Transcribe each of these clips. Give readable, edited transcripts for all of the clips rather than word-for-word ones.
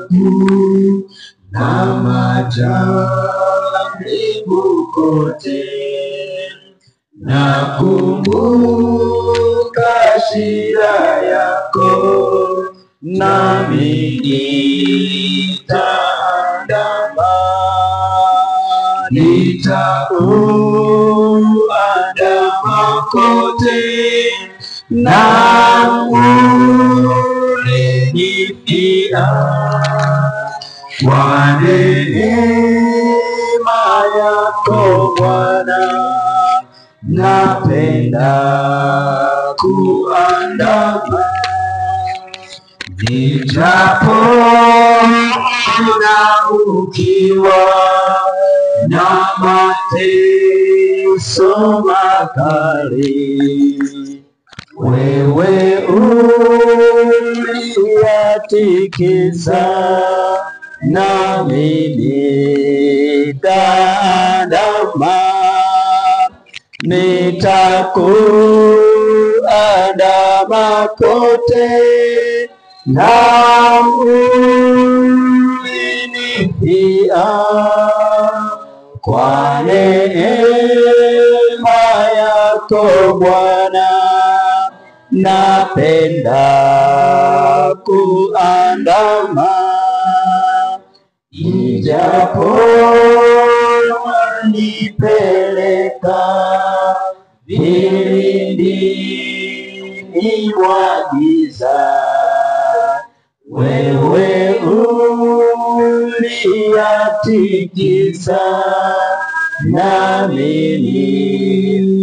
tabu na majaribu kote, nakumbuka shida yako, nami nitaandama, nitakuandama kote, na ulinifia kwa neema yako Bwana, napenda kuandama, nijapoona ukiwa na mateso makali, wewe uliyatikisa, nami nitaandama, nitakuandama kote, na ulinifia kwa neema yako Bwana, napenda kuandama, ijapo wanipeleka vilindini mwa giza, wewe uliyatikisa, nami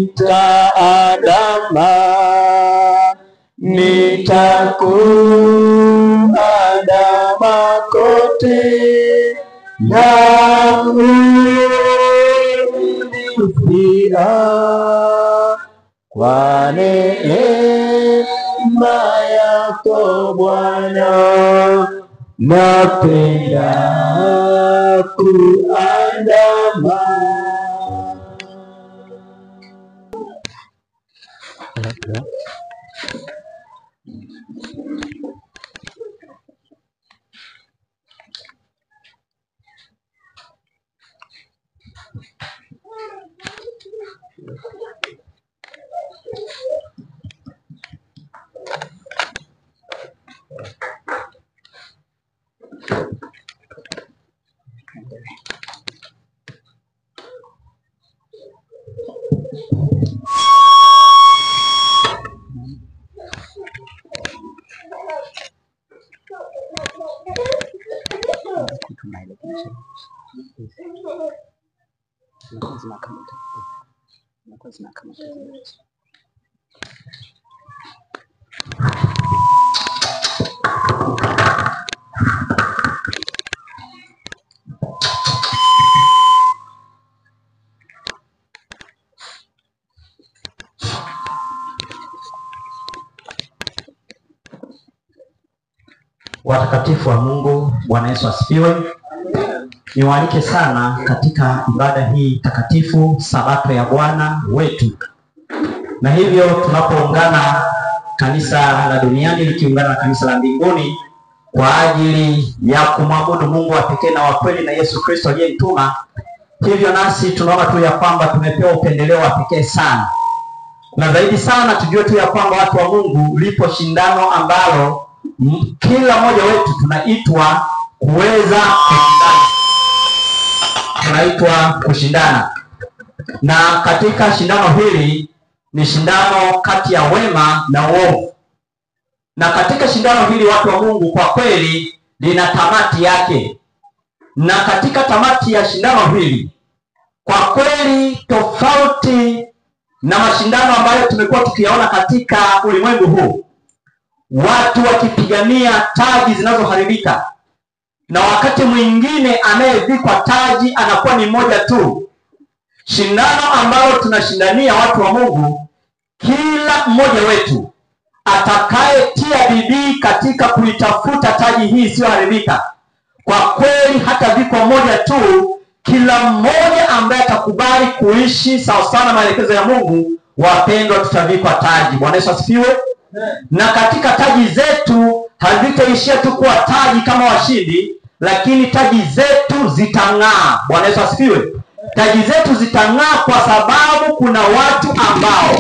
nitaandama, nitakuandama kote, na ulinifia kwa neema yako Bwana, napenda kuandama. Watakatifu wa Mungu, Bwana Yesu asifiwe. Niwaalike sana katika ibada hii takatifu, Sabato ya Bwana wetu. Na hivyo tunapoungana kanisa la duniani likiungana na kanisa la mbinguni kwa ajili ya kumwabudu Mungu wa pekee na wa kweli na Yesu Kristo aliyemtuma, hivyo nasi tunaona tu ya kwamba tumepewa upendeleo wa pekee sana. Na zaidi sana tujue tu ya kwamba watu wa Mungu, lipo shindano ambalo kila mmoja wetu tunaitwa kuweza kushindana. Tunaitwa kushindana. Na katika shindano hili ni shindano kati ya wema na uovu. Na katika shindano hili watu wa Mungu, kwa kweli lina tamati yake. Na katika tamati ya shindano hili, kwa kweli tofauti na mashindano ambayo tumekuwa tukiyaona katika ulimwengu huu, watu wakipigania taji zinazoharibika, na wakati mwingine anayevikwa taji anakuwa ni mmoja tu. Shindano ambalo tunashindania watu wa Mungu, kila mmoja wetu atakayetia bidii katika kuitafuta taji hii isiyoharibika, kwa kweli hata vikwa moja tu, kila mmoja ambaye atakubali kuishi sawa sana maelekezo ya Mungu, wapendwa, tutavikwa taji. Bwana Yesu asifiwe. Na katika taji zetu hazitaishia tu kuwa taji kama washindi, lakini taji zetu zitang'aa. Bwana Yesu asifiwe. Taji zetu zitang'aa kwa sababu kuna watu ambao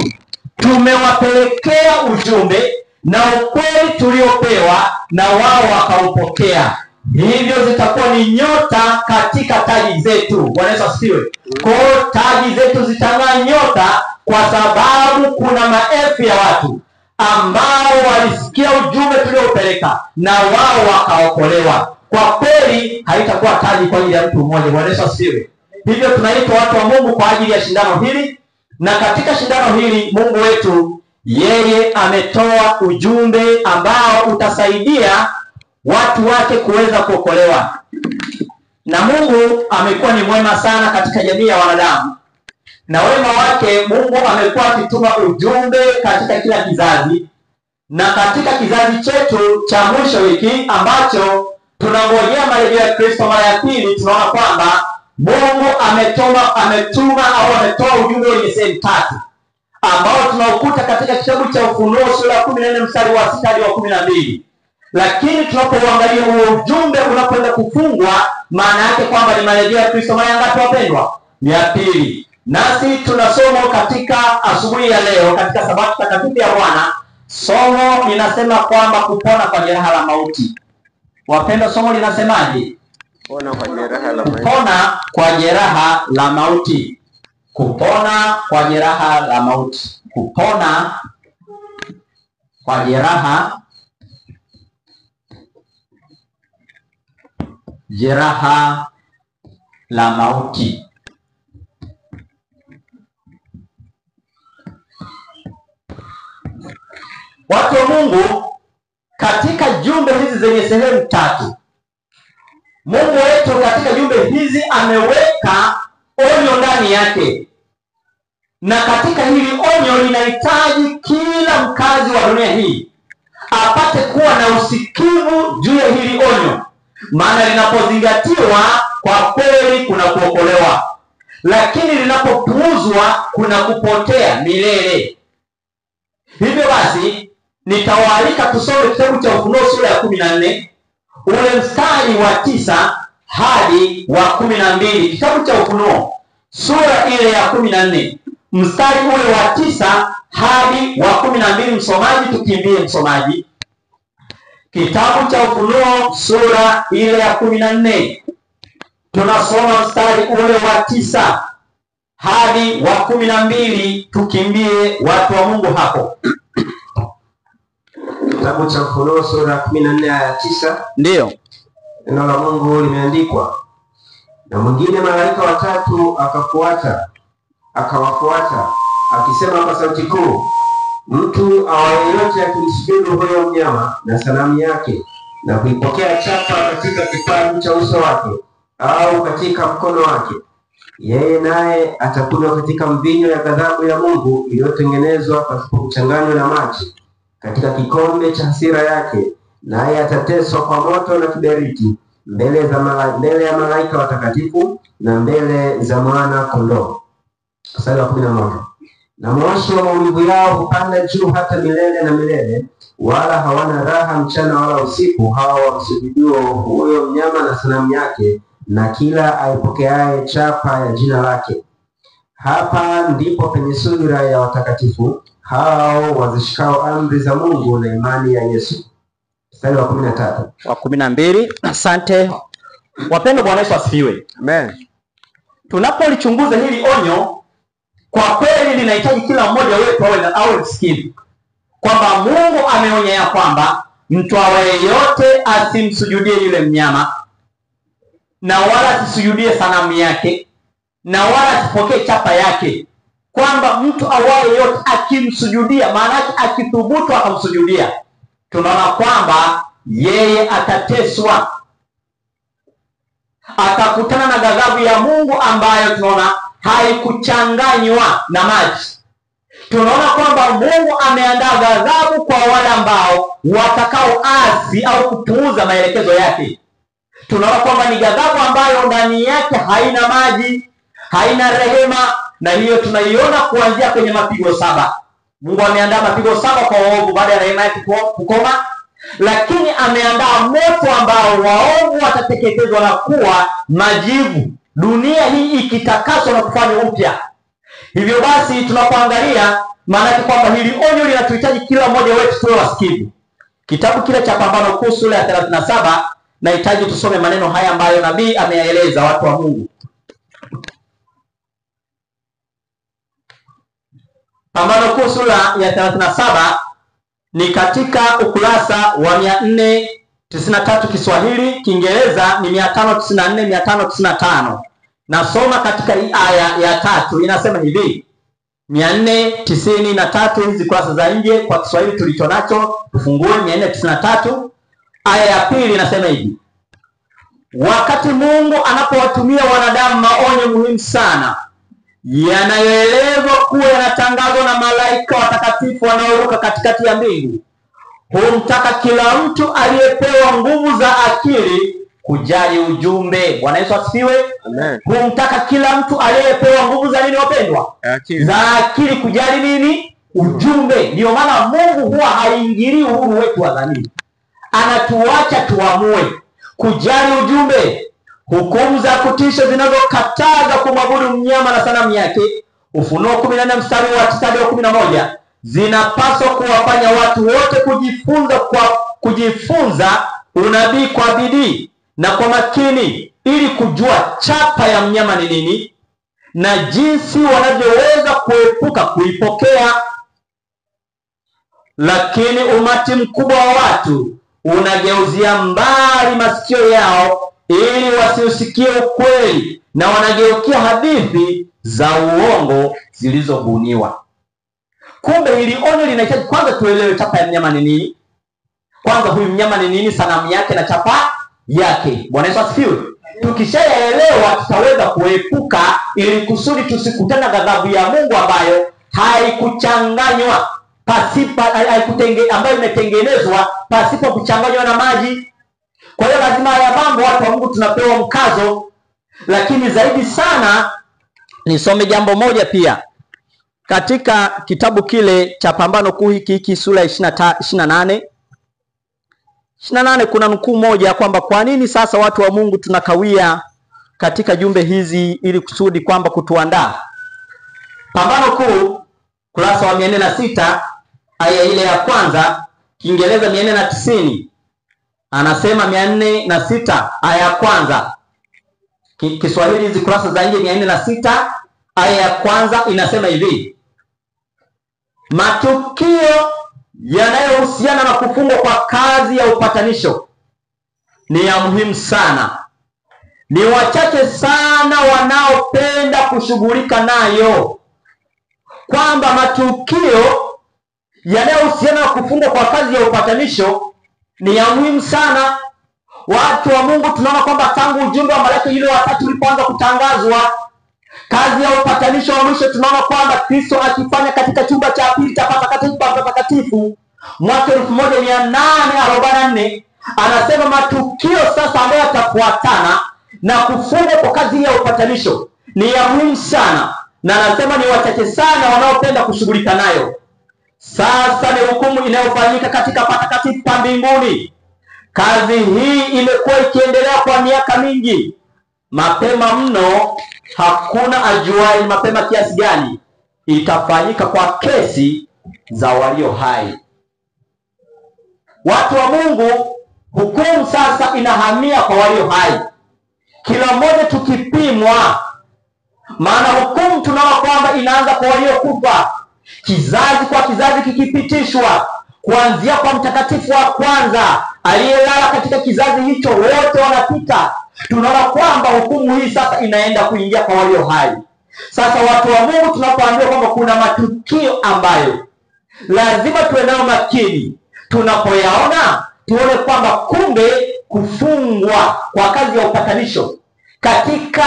tumewapelekea ujumbe na ukweli tuliopewa na wao wakaupokea. Hivyo zitakuwa ni nyota katika taji zetu. Bwana Yesu asifiwe. Kwa hiyo taji zetu zitang'aa nyota kwa sababu kuna maelfu ya watu ambao walisikia ujumbe tuliopeleka na wao wakaokolewa. Kwa kweli haitakuwa taji kwa ajili ya mtu mmoja. Bwana Yesu asifiwe. Hivyo tunaitwa watu wa Mungu kwa ajili ya shindano hili, na katika shindano hili Mungu wetu yeye ametoa ujumbe ambao utasaidia watu wake kuweza kuokolewa. Na Mungu amekuwa ni mwema sana katika jamii ya wanadamu, na wema wake Mungu amekuwa akituma ujumbe katika kila kizazi. Na katika kizazi chetu cha mwisho hiki ambacho tunangojea marejeo ya Kristo mara ya pili, tunaona kwamba Mungu ametoa ujumbe wenye sehemu tatu ambao tunaukuta katika kitabu cha Ufunuo sura ya 14 mstari wa 6 hadi wa 12. Lakini tunapoangalia huo ujumbe unapoenda kufungwa, maana yake kwamba ni marejeo ya Kristo mara ngapi wapendwa? Ya pili. Nasi tunasoma katika asubuhi ya leo katika sabato takatifu ya Bwana, somo linasema kwamba kupona kwa jeraha la mauti. Wapendwa, somo linasemaje? Kupona kwa jeraha la mauti. Kupona kwa jeraha la mauti. Kupona kwa jeraha la mauti. Kupona kwa jeraha la mauti. Watu wa Mungu, katika jumbe hizi zenye sehemu tatu, Mungu wetu katika jumbe hizi ameweka onyo ndani yake. Na katika hili onyo linahitaji kila mkazi wa dunia hii apate kuwa na usikivu juu ya hili onyo. Maana linapozingatiwa kwa kweli kuna kuokolewa, lakini linapopuuzwa kuna kupotea milele. Hivyo basi nitawaalika tusome kitabu cha Ufunuo sura ya 14 ule mstari wa 9 hadi wa 12. Kitabu cha Ufunuo sura ile ya 14 mstari ule wa 9 hadi wa 12. Msomaji, tukimbie msomaji. Kitabu cha Ufunuo sura ile ya 14 tunasoma mstari ule wa 9 hadi wa 12. Tukimbie watu wa Mungu hapo. Kitabu cha Ufunuo sura ya 14 aya 9. Ndiyo. Neno la Mungu limeandikwa, na mwingine malaika watatu akawafuata akisema kwa sauti kuu, mtu awaye yote akimsujudu huyo mnyama na sanamu yake na kuipokea chapa katika kipaji cha uso wake au katika mkono wake, yeye naye atakunywa katika mvinyo ya ghadhabu ya Mungu iliyotengenezwa pasipo kuchanganywa na maji katika kikombe cha hasira yake, naye atateswa kwa moto na kiberiti mbele ya malaika watakatifu na mbele za mwana kondoo. Mstari wa 11. Na moshi wa maumivu yao hupanda juu hata milele na milele, wala hawana raha mchana wala usiku, hao wamsujuduo huyo mnyama na sanamu yake na kila aipokeaye chapa ya jina lake. Hapa ndipo penye sura ya watakatifu hao wazishikao amri za Mungu na imani ya Yesu. Mstari wa 13. Wa 12. Asante. Wapendwa, Bwana Yesu asifiwe. Amen. Tunapolichunguza hili onyo, kwa kweli linahitaji kila mmoja wetu awe msikivu kwamba Mungu ameonya ya kwamba mtu awaye yote asimsujudie yule mnyama, na wala asisujudie sanamu yake, na wala asipokee chapa yake. Kwamba mtu awaye yote akimsujudia, maana yake akithubutu akamsujudia, tunaona kwamba yeye atateswa, atakutana na ghadhabu ya Mungu ambayo tunaona haikuchanganywa na maji. Tunaona kwamba Mungu ameandaa ghadhabu kwa wale ambao watakaoasi au kupuuza maelekezo yake. Tunaona kwamba ni ghadhabu ambayo ndani yake haina maji, haina rehema, na hiyo tunaiona kuanzia kwenye mapigo 7. Mungu ameandaa mapigo 7 kwa waovu baada ya rehema yake kukoma, lakini ameandaa moto ambao waovu watateketezwa na kuwa majivu, dunia hii ikitakaswa na kufanywa upya. Hivyo basi tunapoangalia, maana yake kwamba hili onyo linatuhitaji kila mmoja wetu tuwe wasikivu. Kitabu kile cha Pambano Kuu sura ya 37, nahitaji tusome maneno haya ambayo nabii ameyaeleza watu wa Mungu. Pambano Kuu sura ya 37 ni katika ukurasa wa 493 Kiswahili, Kiingereza ni 594-595. Nasoma katika hii aya ya 3, inasema hivi. 493 hizi kurasa za nje, kwa Kiswahili tulicho nacho tufungue 493. Aya ya 2 inasema hivi: wakati Mungu anapowatumia wanadamu maonyo muhimu sana yanayoelezwa kuwa yanatangazwa na malaika watakatifu wanaoruka katikati ya mbingu, humtaka kila mtu aliyepewa nguvu za akili kujali ujumbe. Bwana Yesu asifiwe. Amen. Humtaka kila mtu aliyepewa nguvu za nini wapendwa? Za akili kujali nini? Ujumbe. Ndio maana Mungu huwa haingilii uhuru wetu wa dhamiri. Anatuacha tuamue kujali ujumbe. Hukumu za kutisha zinazokataza kumwabudu mnyama na sanamu yake, Ufunuo 14 mstari wa 9 hadi 11, zinapaswa kuwafanya watu wote kujifunza unabii kwa bidii na kwa makini, ili kujua chapa ya mnyama ni nini na jinsi wanavyoweza kuepuka kuipokea. Lakini umati mkubwa wa watu unageuzia mbali masikio yao ili wasiusikie ukweli, na wanageukia hadithi za uongo zilizobuniwa. Kumbe hili onyo linahitaji kwanza tuelewe chapa ya mnyama ni nini. Kwanza huyu mnyama ni nini, sanamu yake na chapa yake. Bwana Yesu asifiwe. Tukishaelewa tutaweza kuepuka, ili kusudi tusikutane ghadhabu ya Mungu ambayo haikuchanganywa ambayo imetengenezwa pasipo kuchanganywa na maji. Kwa hiyo lazima ya mambo watu wa Mungu tunapewa mkazo. Lakini zaidi sana nisome jambo moja pia katika kitabu kile cha Pambano Kuu hiki sura ya 28 kuna nukuu moja kwamba kwa nini sasa watu wa Mungu tunakawia katika jumbe hizi, ili kusudi kwamba kutuandaa. Pambano Kuu kurasa wa 406 aya ile ya kwanza, Kiingereza 490, anasema 406 aya ya kwanza. Kiswahili hizi kurasa za nje 406 aya ya kwanza inasema hivi: matukio yanayohusiana na kufungwa kwa kazi ya upatanisho ni ya muhimu sana. Ni wachache sana wanaopenda kushughulika nayo. Kwamba matukio yanayohusiana na kufungwa kwa kazi ya upatanisho ni ya muhimu sana. Watu wa Mungu tunaona kwamba tangu ujumbe wa malaika yule wa 3 ulipoanza kutangazwa, kazi ya upatanisho wa mwisho tunaona kwamba Kristo akifanya katika chumba cha pili cha patakatifu mwaka 1844, anasema matukio sasa ambayo yatafuatana na kufungwa kwa kazi ya upatanisho ni ya muhimu sana, na anasema ni wachache sana wanaopenda kushughulika nayo. Sasa ni hukumu inayofanyika katika patakatifu pa mbinguni. Kazi hii imekuwa ikiendelea kwa miaka mingi. Mapema mno, hakuna ajuai mapema kiasi gani itafanyika kwa kesi za walio hai. Watu wa Mungu, hukumu sasa inahamia kwa walio hai. Kila mmoja tukipimwa, maana hukumu tunaona kwamba inaanza kwa waliokufa, kizazi kwa kizazi kikipitishwa, kuanzia kwa mtakatifu wa kwanza aliyelala katika kizazi hicho, wote wanapita. Tunaona kwamba hukumu hii sasa inaenda kuingia kwa walio hai. Sasa watu wa Mungu, tunapoambiwa kwamba kuna matukio ambayo lazima tuwe nayo makini, tunapoyaona tuone kwamba kumbe kufungwa kwa kazi ya upatanisho katika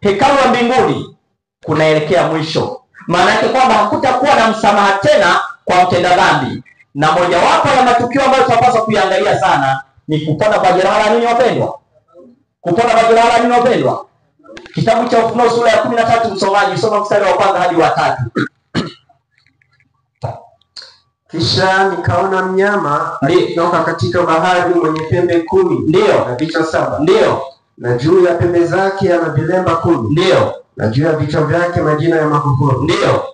hekalu la mbinguni kunaelekea mwisho. Maana yake kwamba hakutakuwa na msamaha tena kwa mtenda dhambi. Na mojawapo ya matukio ambayo tunapaswa kuiangalia sana ni kupona kwa jeraha la nini wapendwa? Kupona kwa jeraha la nini wapendwa? Kitabu cha Ufunuo sura ya 13, msomaji soma mstari wa kwanza hadi wa 3. Kisha nikaona mnyama aliyetoka katika bahari mwenye pembe 10, ndio, na vichwa 7, ndio, na juu ya pembe zake ana vilemba 10, ndio, na juu ya vichwa vyake majina ya makuhani. ndio.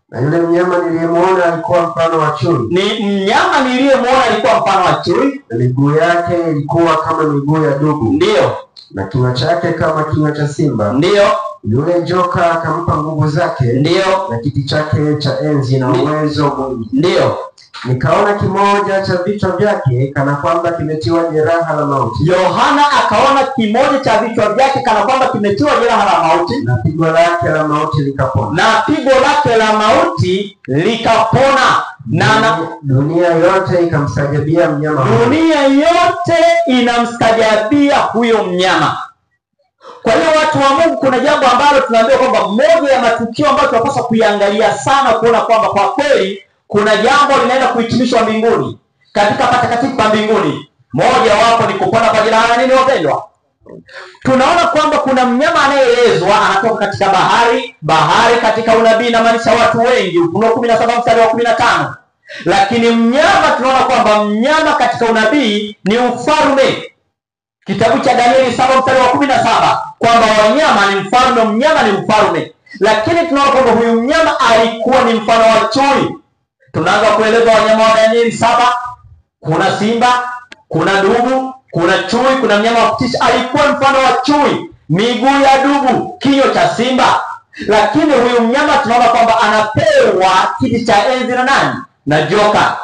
Na yule mnyama niliyemuona alikuwa mfano wa chui. Ni mnyama niliyemuona alikuwa mfano wa chui, na miguu yake ilikuwa kama miguu ya dubu, ndio, na kinywa chake kama kinywa cha simba, ndio. Yule joka akampa nguvu zake, ndio, na kiti chake cha enzi na uwezo mwingi, ndio. Nikaona kimoja cha vichwa vyake kana kwamba kimetiwa jeraha la mauti. Yohana akaona kimoja cha vichwa vyake kana kwamba kimetiwa jeraha la mauti, na pigo lake la mauti likapona. na pigo lake la mauti likapona. Na dunia yote ikamstajabia mnyama huyo. Dunia yote inamstajabia huyo mnyama. Kwa hiyo watu wa Mungu, kuna jambo ambalo tunaambiwa kwamba moja ya matukio ambayo tunapaswa kuiangalia sana, kuona kwamba kwa kweli kuna jambo linaenda kuhitimishwa mbinguni, katika patakatifu pa mbinguni. Moja wapo ni kupona kwa jeraha la nini, wapendwa? Tunaona kwamba kuna mnyama anayeelezwa anatoka katika bahari katika unabii na maanisha watu wengi, Ufunuo 17 mstari wa 15. Lakini mnyama, tunaona kwamba mnyama katika unabii ni ufalme. Kitabu cha Danieli 7 mstari wa 17 kwamba wanyama ni mfalme, mnyama ni mfalme. Lakini tunaona kwamba huyu mnyama alikuwa ni mfano wa chui. Tunaanza kueleza wanyama wa Danieli 7, kuna simba, kuna dubu, kuna chui, kuna mnyama wa kutisha. Alikuwa mfano wa chui, miguu ya dubu, kinywa cha simba. Lakini huyu mnyama tunaona kwamba anapewa kiti cha enzi na nani? Na joka.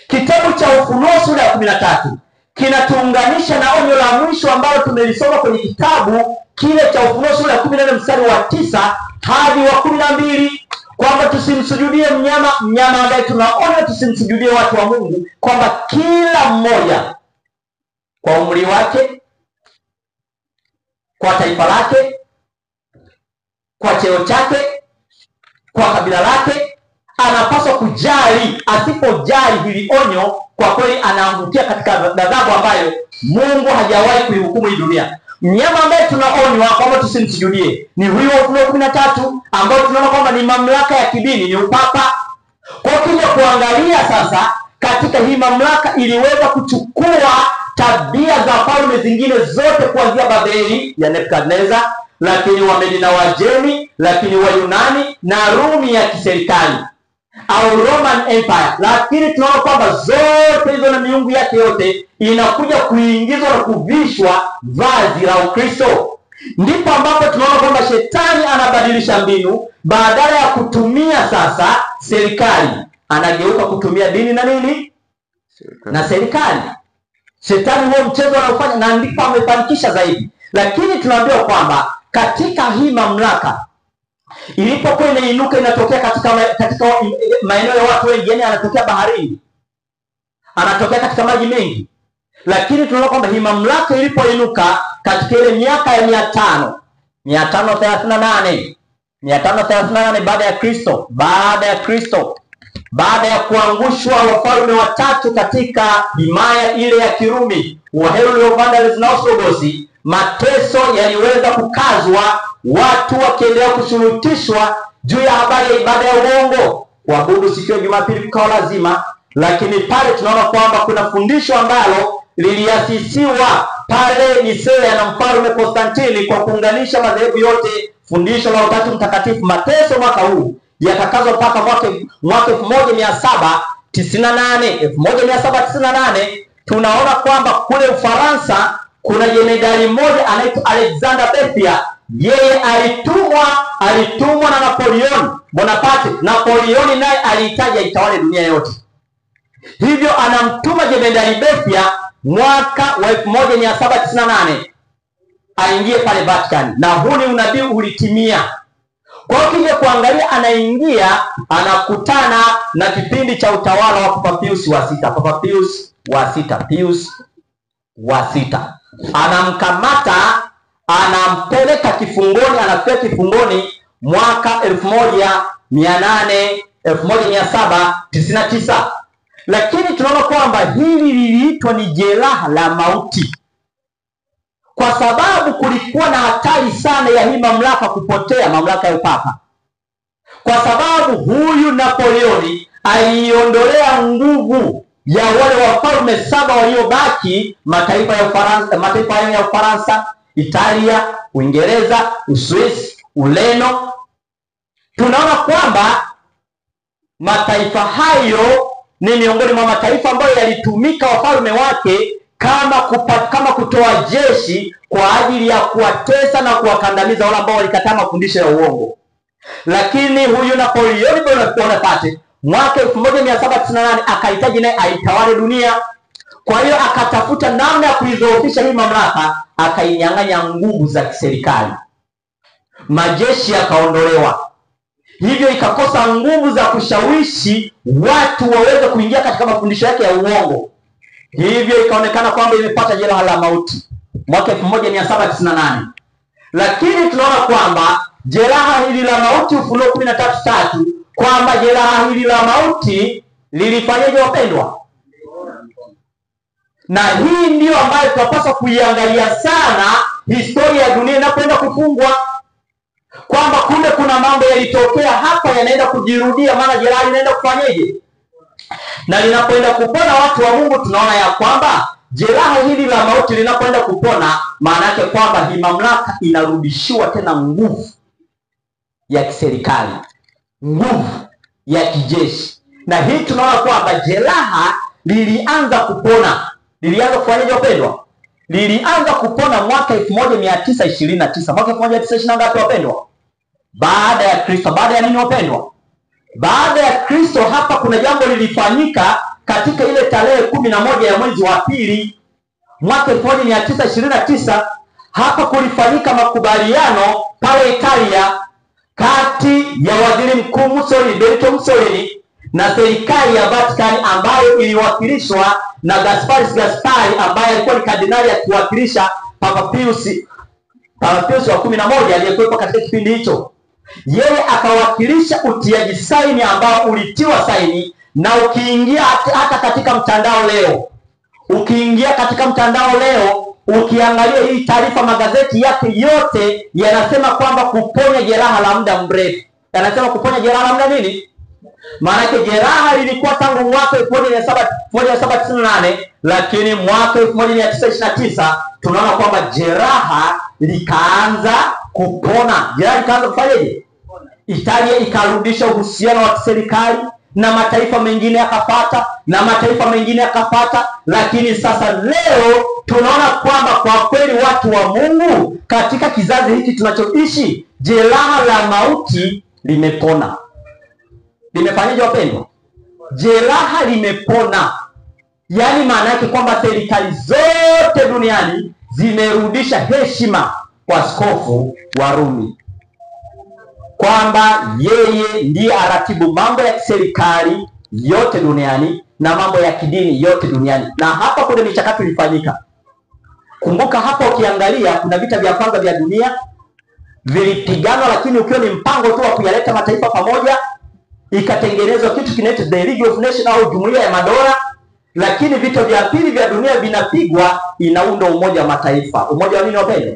Kitabu cha Ufunuo sura ya 13 kinatuunganisha na onyo la mwisho ambalo tumelisoma kwenye kitabu kile cha Ufunuo sura ya 14 mstari wa 9 hadi wa 12, kwamba tusimsujudie mnyama ambaye tunaona tusimsujudie watu wa Mungu, kwamba kila mmoja kwa umri wake, kwa taifa lake, kwa cheo chake, kwa kabila lake, anapaswa kujali. Asipojali hili onyo, kwa kweli anaangukia katika ghadhabu ambayo Mungu hajawahi kuihukumu hii dunia. Mnyama ambaye tunaonywa kwamba tusimsujudie ni huyo Ufunuo 13, ambao tunaona kwamba ni mamlaka ya kidini, ni upapa. Kwa kija kuangalia sasa, katika hii mamlaka iliweza kuchukua tabia za falme zingine zote, kuanzia Babeli ya Nebukadneza, lakini Wamedi na Wajemi, lakini Wayunani na Rumi ya kiserikali au Roman Empire. Lakini tunaona kwamba zote hizo na miungu yake yote inakuja kuingizwa na kuvishwa vazi la Ukristo. Ndipo ambapo tunaona kwamba shetani anabadilisha mbinu. Badala ya kutumia sasa serikali, anageuka kutumia dini na nini? Na serikali. Shetani huo mchezo anaofanya, na ndipo amefanikisha zaidi. Lakini tunaambiwa kwamba katika hii mamlaka ilipokuwa inainuka, inatokea katika maeneo ya watu wengi, yani anatokea baharini, anatokea katika maji mengi. Lakini tunaona kwamba hii mamlaka ilipoinuka katika ile miaka ya 538 baada ya kuangushwa wafalme watatu katika himaya ile ya Kirumi, Waheruli, Vandals na Ostrogosi, mateso yaliweza kukazwa, watu wakiendelea kushurutishwa juu ya habari ya ibada ya uongo, kuabudu siku ya Jumapili kukawa lazima. Lakini pale tunaona kwamba kuna fundisho ambalo liliasisiwa pale Nisea na mfalme Konstantini kwa kuunganisha madhehebu yote, fundisho la Utatu Mtakatifu. Mateso mwaka huu yakakazwa mpaka mwaka 1798. Tunaona kwamba kule Ufaransa kuna jemadari mmoja anaitwa Alexander Bethia. Yeye alitumwa na Napoleon Bonaparte. Napoleon naye alihitaji aitawale dunia yote, hivyo anamtuma jemadari Bethia mwaka wa 1798 aingie pale Vatican, na huu ni unabii ulitimia. Kwa hiyo kija kuangalia, anaingia anakutana na kipindi cha utawala wa Papa Pius wa sita. Anamkamata, anampeleka kifungoni, anafika kifungoni mwaka 1799. Lakini tunaona kwamba hili liliitwa ni jeraha la mauti, kwa sababu kulikuwa na hatari sana ya hii mamlaka kupotea, mamlaka ya upapa, kwa sababu huyu Napoleoni aliondolea nguvu ya wale wafalme 7 waliobaki, mataifa ya Ufaransa, Italia, Uingereza, Uswisi, Ureno. Tunaona kwamba mataifa hayo ni miongoni mwa mataifa ambayo yalitumika wafalme wake kama kutoa jeshi kwa ajili ya kuwatesa na kuwakandamiza wale ambao walikataa mafundisho ya uongo. Lakini huyu Napoleon Bonaparte mwaka 1798 akahitaji naye aitawale dunia. Kwa hiyo akatafuta namna ya kuizoofisha hii mamlaka, akainyang'anya nguvu za kiserikali. Majeshi yakaondolewa, hivyo ikakosa nguvu za kushawishi watu waweze kuingia katika mafundisho yake ya uongo. Hivyo ikaonekana kwamba imepata jeraha la mauti mwaka 1798. Lakini tunaona kwamba jeraha hili la mauti, Ufunuo 13:3, kwamba jeraha hili la mauti lilifanyaje wapendwa? Na hii ndiyo ambayo tunapaswa kuiangalia sana historia ya dunia inapoenda kufungwa, kwamba kumbe kuna mambo yalitokea hapa yanaenda kujirudia, maana jeraha linaenda kufanyaje? Na linapoenda kupona watu wa Mungu, tunaona ya kwamba jeraha hili la mauti linapoenda kupona, maana yake kwamba hii mamlaka inarudishiwa tena nguvu ya kiserikali, nguvu ya kijeshi. Na hii tunaona kwamba jeraha lilianza kupona. Lilianza kufanyaje wapendwa? Lilianza kupona mwaka 1929. Mwaka 1920 ngapi wapendwa? Baada ya Kristo. Baada ya nini wapendwa? Baada ya Kristo. Hapa kuna jambo lilifanyika katika ile tarehe 11 ya mwezi wa pili mwaka 1929. Hapa kulifanyika makubaliano pale Italia kati ya waziri mkuu Mussolini, Benito Mussolini, na serikali ya Vatican ambayo iliwakilishwa na Gaspari ambaye alikuwa ni kardinali akiwakilisha Papa Pius wa 11 aliyekuwa katika kipindi hicho. Yeye akawakilisha utiaji saini ambao ulitiwa saini, na ukiingia hata katika mtandao leo, ukiangalia hii taarifa, magazeti yake yote yanasema kwamba kuponya jeraha la muda mrefu. Yanasema kuponya jeraha la muda nini? Maana yake jeraha lilikuwa tangu mwaka 1798, lakini mwaka 1929 tunaona kwamba jeraha likaanza kupona. Jeraha likaanza kufanyaje? Italia ikarudisha uhusiano wa kiserikali na mataifa mengine yakapata, na mataifa mengine yakapata. Lakini sasa leo tunaona kwamba kwa kweli watu wa Mungu katika kizazi hiki tunachoishi, jeraha la mauti limepona. Limefanyaje wapendwa? Jeraha limepona. Yaani maana yake kwamba serikali zote duniani zimerudisha heshima kwa askofu wa Rumi, kwamba yeye ndiye aratibu mambo ya kiserikali yote duniani na mambo ya kidini yote duniani. Na hapa kuna michakato ilifanyika. Kumbuka hapa ukiangalia kuna vita vya kwanza vya dunia vilipiganwa, lakini ukiwa ni mpango tu wa kuyaleta mataifa pamoja, ikatengenezwa kitu kinaitwa the League of Nations au Jumuiya ya Madola. Lakini vita vya pili vya dunia vinapigwa, inaunda Umoja wa Mataifa. Umoja wa nini wapendwa?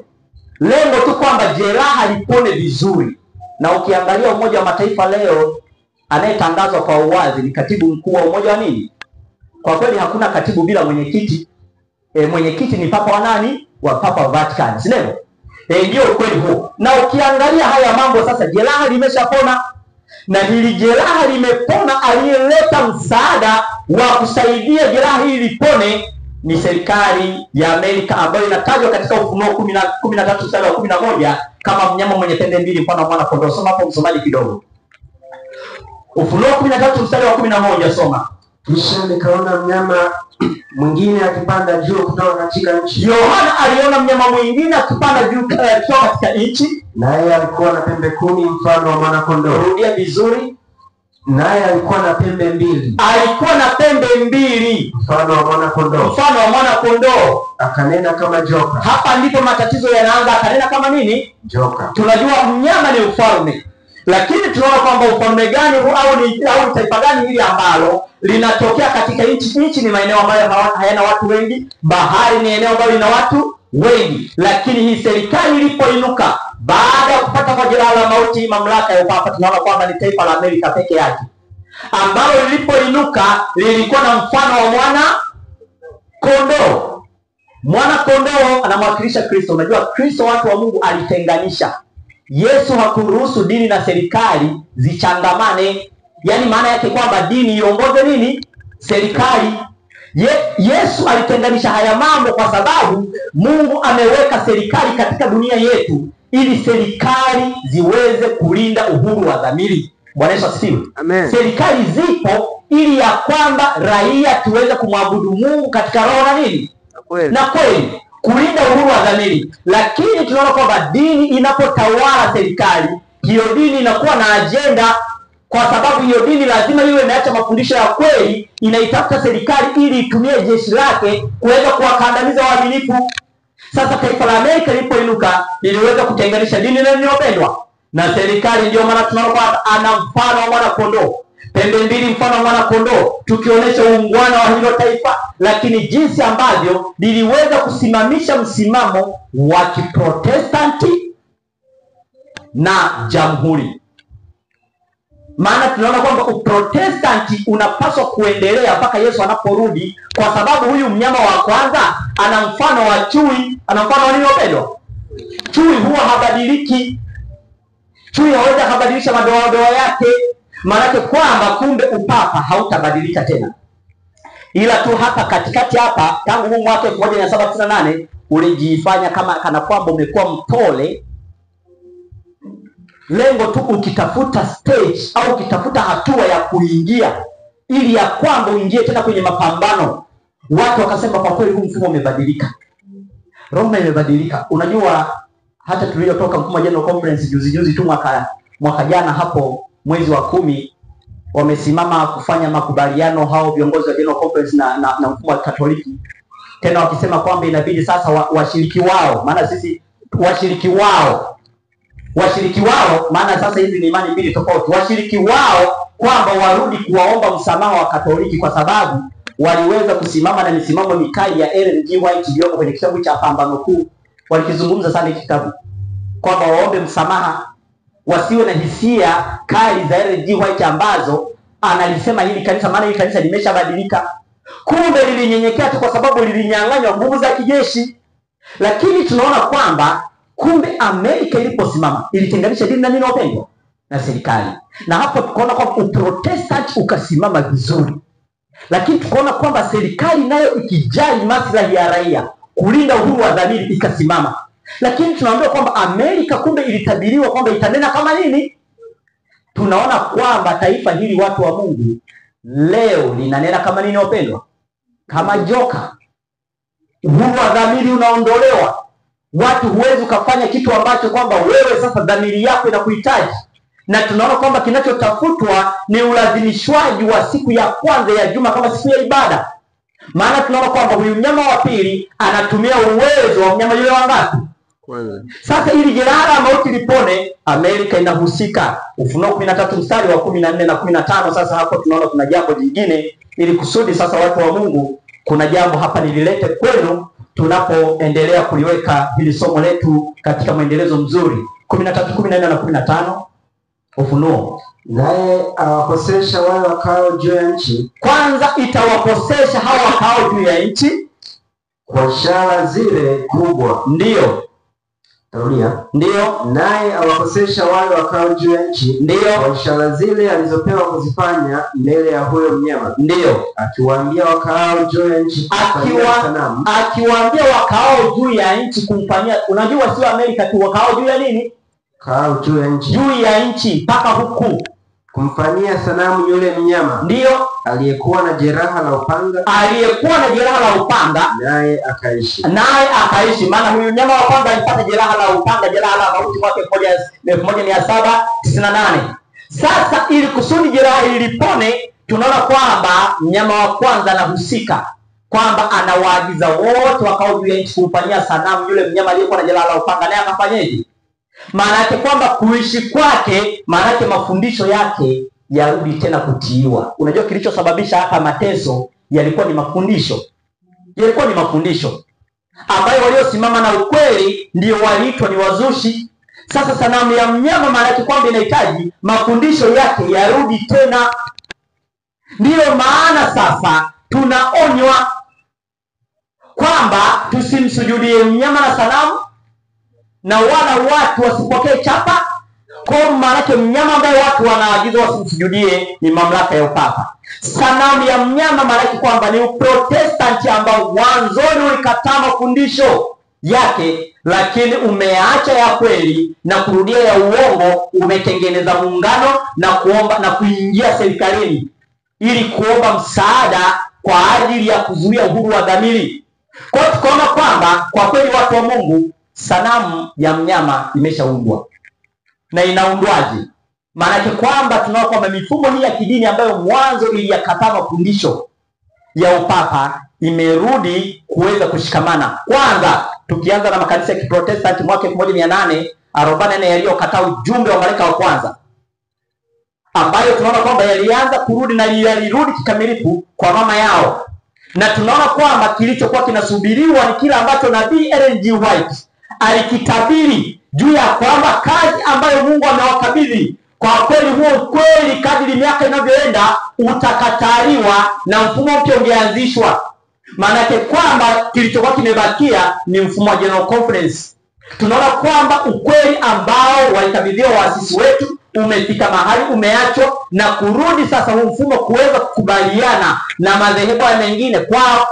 Lengo tu kwamba jeraha lipone vizuri. Na ukiangalia Umoja wa Mataifa leo, anayetangazwa kwa uwazi ni katibu mkuu wa umoja wa nini? Kwa kweli hakuna katibu bila mwenyekiti. Mwenyekiti ni papa wa nani? Wa Papa wa Vatican, si ndio? Ndio ukweli huo. Na ukiangalia haya mambo sasa, jeraha limeshapona. Na hili jeraha limepona, aliyeleta msaada wa kusaidia jeraha hili lipone ni serikali ya Amerika, ambayo inatajwa katika Ufunuo 13:11 kama mnyama mwenye pembe mbili mfano mwana kondoo. Soma hapo msomaji kidogo. Ufunuo 13:11 soma. Kisha nikaona mnyama mwingine akipanda juu kutoka katika nchi. Yohana aliona mnyama mwingine akipanda juu kutoka katika nchi. Naye alikuwa na pembe 10 mfano wa mwana kondoo. Rudia vizuri. Naye alikuwa na pembe 2. Alikuwa na pembe 2 mfano wa mwana kondoo. Mfano wa mwana kondoo. Akanena kama joka. Hapa ndipo matatizo yanaanza. Akanena kama nini? Joka. Tunajua mnyama ni ufalme, lakini tunaona kwamba ufalme gani au taifa gani hili ambalo linatokea katika nchi. Nchi ni maeneo ambayo hayana watu wengi. Bahari ni eneo ambalo lina watu wengi. Lakini hii serikali ilipoinuka baada ya kupata kwa jeraha la mauti mamlaka ya upapa, tunaona kwamba ni taifa la Amerika peke yake. ambalo lilipoinuka lilikuwa na mfano wa mwana kondoo. Mwana kondoo anamwakilisha Kristo. Unajua Kristo, watu wa Mungu, alitenganisha. Yesu hakuruhusu dini na serikali zichangamane. Yaani maana yake kwamba dini iongoze nini? Serikali. Yesu alitenganisha haya mambo kwa sababu Mungu ameweka serikali katika dunia yetu ili serikali ziweze kulinda uhuru wa dhamiri. Bwana Yesu asifiwe. Amen. Serikali zipo ili ya kwamba raia tuweze kumwabudu Mungu katika roho na nini? Na kweli, kulinda uhuru wa dhamiri. Lakini tunaona kwamba dini inapotawala serikali, hiyo dini inakuwa na ajenda, kwa sababu hiyo dini lazima iwe imeacha mafundisho ya kweli, inaitafuta serikali ili itumie jeshi lake kuweza kuwakandamiza waaminifu. Sasa taifa la Amerika lilipoinuka liliweza kutenganisha dini na iliyopendwa na serikali. Ndio maana tunaona kwamba ana mfano wa mwana kondoo, pembe mbili mfano wa mwana kondoo, tukionyesha uungwana wa hilo taifa, lakini jinsi ambavyo liliweza kusimamisha msimamo wa Kiprotestanti na jamhuri. Maana tunaona kwamba Uprotestanti unapaswa kuendelea mpaka Yesu anaporudi, kwa sababu huyu mnyama wa kwanza ana mfano wa chui. Ana mfano wa nini wapendwa? Chui huwa habadiliki. Chui hawezi kubadilisha madoa yake. Maana kwamba kumbe upapa hautabadilika tena. Ila tu hapa katikati hapa, tangu huu mwaka 1798 ulijifanya kama kana kwamba umekuwa mpole. Lengo tu ukitafuta stage au ukitafuta hatua ya kuingia ili ya kwamba uingie tena kwenye mapambano. Watu wakasema kwa kweli huu mfumo umebadilika. Roma imebadilika. Unajua hata tuliotoka mfumo wa General Conference juzi tu mwaka jana hapo mwezi wa 10 wamesimama kufanya makubaliano hao viongozi wa General Conference na mfumo wa Katoliki. Tena wakisema kwamba inabidi sasa washiriki wao, maana sisi washiriki wao, maana sasa hizi ni imani mbili tofauti. Washiriki wao kwamba warudi kuwaomba msamaha wa Katoliki, kwa sababu waliweza kusimama na misimamo mikali ya Ellen G. White iliyoko kwenye kitabu cha Pambano Kuu. Walikizungumza sana hiki kitabu kwamba waombe msamaha, wasiwe na hisia kali za Ellen G. White ambazo analisema hili kanisa, maana hili kanisa limeshabadilika. Kumbe lilinyenyekea tu kwa sababu lilinyang'anywa nguvu za kijeshi. Lakini tunaona kwamba kumbe Amerika iliposimama ilitenganisha dini na nini wapendwa? Na serikali. Na hapo tukaona kwamba Uprotestanti ukasimama vizuri. Lakini tukaona kwamba serikali nayo ikijali maslahi ya raia, kulinda uhuru wa dhamiri, ikasimama. Lakini tunaambiwa kwamba Amerika kumbe ilitabiriwa kwamba itanena kama nini? Tunaona kwamba taifa hili, watu wa Mungu, leo linanena kama nini wapendwa? Kama joka. Uhuru wa dhamiri unaondolewa. Watu huwezi ukafanya kitu ambacho kwamba wewe sasa dhamiri yako inakuhitaji. Na tunaona kwamba kinachotafutwa ni ulazimishwaji wa siku ya kwanza ya juma kama siku ya ibada. Maana tunaona kwamba huyu mnyama wa pili anatumia uwezo wa mnyama yule wangapi? Sasa ili jeraha la mauti lipone, Amerika inahusika. Ufunuo 13 mstari wa 14 na 15. Sasa hapo tunaona kuna jambo jingine, ili kusudi sasa watu wa Mungu, kuna jambo hapa nililete kwenu tunapoendelea kuliweka hili somo letu katika maendelezo mzuri. 13, 14 na 15 Ufunuo. Naye awakosesha wale wakao juu ya nchi. Kwanza itawakosesha hao wakao juu ya nchi kwa ishara zile kubwa. Ndiyo. Tarudia. Ndiyo. Naye awakosesha wale wakao juu ya nchi. Ndiyo. Kwa ishara zile alizopewa kuzifanya mbele ya huyo mnyama. Ndiyo. Akiwaambia wakao juu ya nchi akiwaambia wakao juu ya nchi kumfanyia. Unajua sio Amerika tu, wakao juu ya nini? Wakao juu ya nchi. Juu ya nchi mpaka huku. Kumfanyia sanamu yule mnyama. Ndiyo. Aliyekuwa na jeraha la upanga. Naye akaishi. Maana huyu mnyama wa kwanza alipata jeraha la upanga, jeraha la mauti mwaka 1798. Sasa ili kusudi jeraha hili lipone, tunaona kwamba mnyama wa kwanza anahusika, kwamba anawaagiza wote wakao juu ya nchi kumfanyia sanamu yule mnyama aliyekuwa na jeraha la upanga. Naye akafanyaje? Maana yake kwamba kuishi kwake, maana yake mafundisho yake yarudi tena kutiiwa. Unajua kilichosababisha hapa mateso yalikuwa ni mafundisho. Ambayo waliosimama na ukweli ndio waliitwa ni wazushi. Sasa sanamu ya mnyama maana yake kwamba inahitaji mafundisho yake yarudi tena. Ndiyo maana sasa tunaonywa kwamba tusimsujudie mnyama na sanamu, na wala watu wasipokee chapa. Kwa maana mnyama ambaye watu wanaagizwa wasimsujudie ni mamlaka ya upapa. Sanamu ya mnyama maana kwamba ni Uprotestanti ambao mwanzoni ulikataa mafundisho yake, lakini umeacha ya kweli na kurudia ya uongo. Umetengeneza muungano na kuomba na kuingia serikalini ili kuomba msaada kwa ajili ya kuzuia uhuru wa dhamiri. Kwa hiyo tukaona kwamba kwa kweli watu wa Mungu, sanamu ya mnyama imeshaundwa. Na inaundwaje? Maana kwamba tunaona kwamba mifumo hii ya kidini ambayo mwanzo iliyakataa mafundisho ya upapa imerudi kuweza kushikamana. Kwanza tukianza na makanisa ya Kiprotestanti mwaka 1844 yaliyokataa ujumbe wa malaika wa kwanza, ambayo tunaona kwamba yalianza kurudi na yalirudi kikamilifu kwa mama yao. Na tunaona kwamba kilichokuwa kinasubiriwa ni kile ambacho nabii Ellen G. White alikitabiri juu ya kwamba kazi ambayo Mungu amewakabidhi, kwa kweli huo kweli kadri miaka inavyoenda utakataliwa na mfumo mpya ungeanzishwa. Maana kwamba kilichokuwa kimebakia ni mfumo wa General Conference. Tunaona kwamba ukweli ambao walikabidhiwa waasisi wetu umefika mahali umeachwa na kurudi sasa huu mfumo kuweza kukubaliana na madhehebu mengine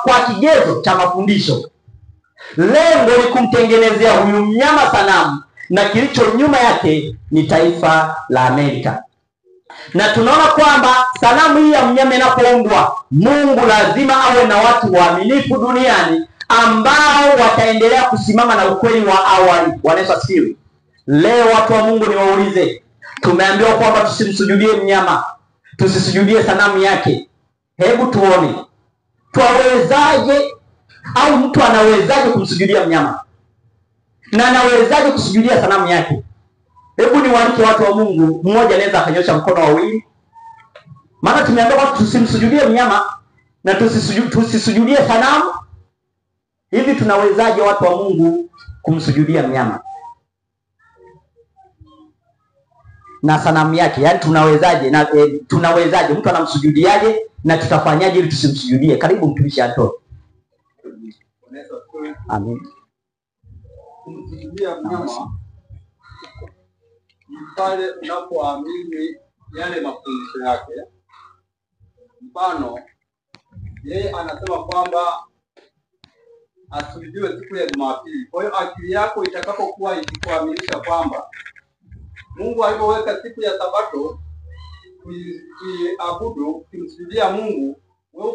kwa kigezo cha mafundisho. Lengo ni kumtengenezea huyu mnyama sanamu, na kilicho nyuma yake ni taifa la Amerika. Na tunaona kwamba sanamu hii ya mnyama inapoundwa, Mungu lazima awe na watu waaminifu duniani ambao wataendelea kusimama na ukweli wa awali. Wanaweza sikiwi. Leo watu wa Mungu niwaulize, tumeambiwa kwamba tusimsujudie mnyama, tusisujudie sanamu yake. Hebu tuone, twawezaje au mtu anawezaje kumsujudia mnyama? Na anawezaje kusujudia sanamu yake? Hebu niwaalike watu wa Mungu, mmoja anaweza akanyosha mkono, wawili. Maana tumeambiwa tusimsujudie mnyama na tusisujudie sanamu. Hivi tunawezaje watu wa Mungu kumsujudia mnyama na sanamu yake? Yaani tunawezaje na tunawezaje, mtu anamsujudiaje na tutafanyaje ili tusimsujudie? Karibu mtumishi Anto. Amen. Kumsujudia mnyama pale unapoamini yale mafundisho yake. Mfano, yeye anasema kwamba asujudiwe siku ya Jumapili. Kwa hiyo akili yako itakapokuwa ikikuaminisha kwamba Mungu alipoweka siku ya Sabato kuabudu, kumsujudia Mungu, wewe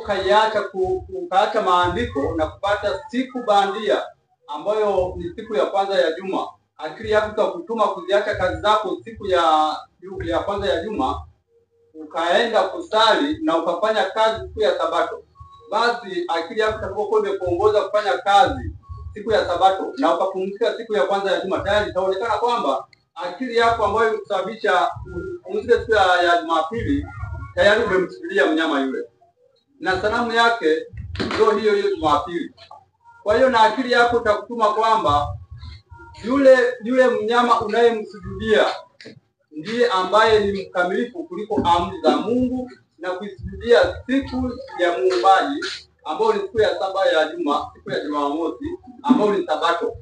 ukaacha maandiko na kupata siku bandia ambayo ni siku ya kwanza ya juma, akili yako itakutuma kuziacha kazi zako siku ya kwanza ya juma, ukaenda kusali na ukafanya kazi siku ya Sabato. Basi akili yako itakapokuwa imekuongoza kufanya kazi siku ya Sabato na ukapumzika siku ya kwanza ya juma, tayari itaonekana kwamba akili yako ambayo ikusababisha kupumzika siku ya Jumapili tayari umemsujudia mnyama yule, na sanamu yake ndio hiyo Jumapili. Kwa hiyo na akili yako itakutuma kwamba yule mnyama unayemsujudia ndiye ambaye ni mkamilifu kuliko amri za Mungu, na kuisujudia siku ya Muumbaji ambayo ni siku ya saba ya juma, siku ya Jumamosi ambayo ni Sabato.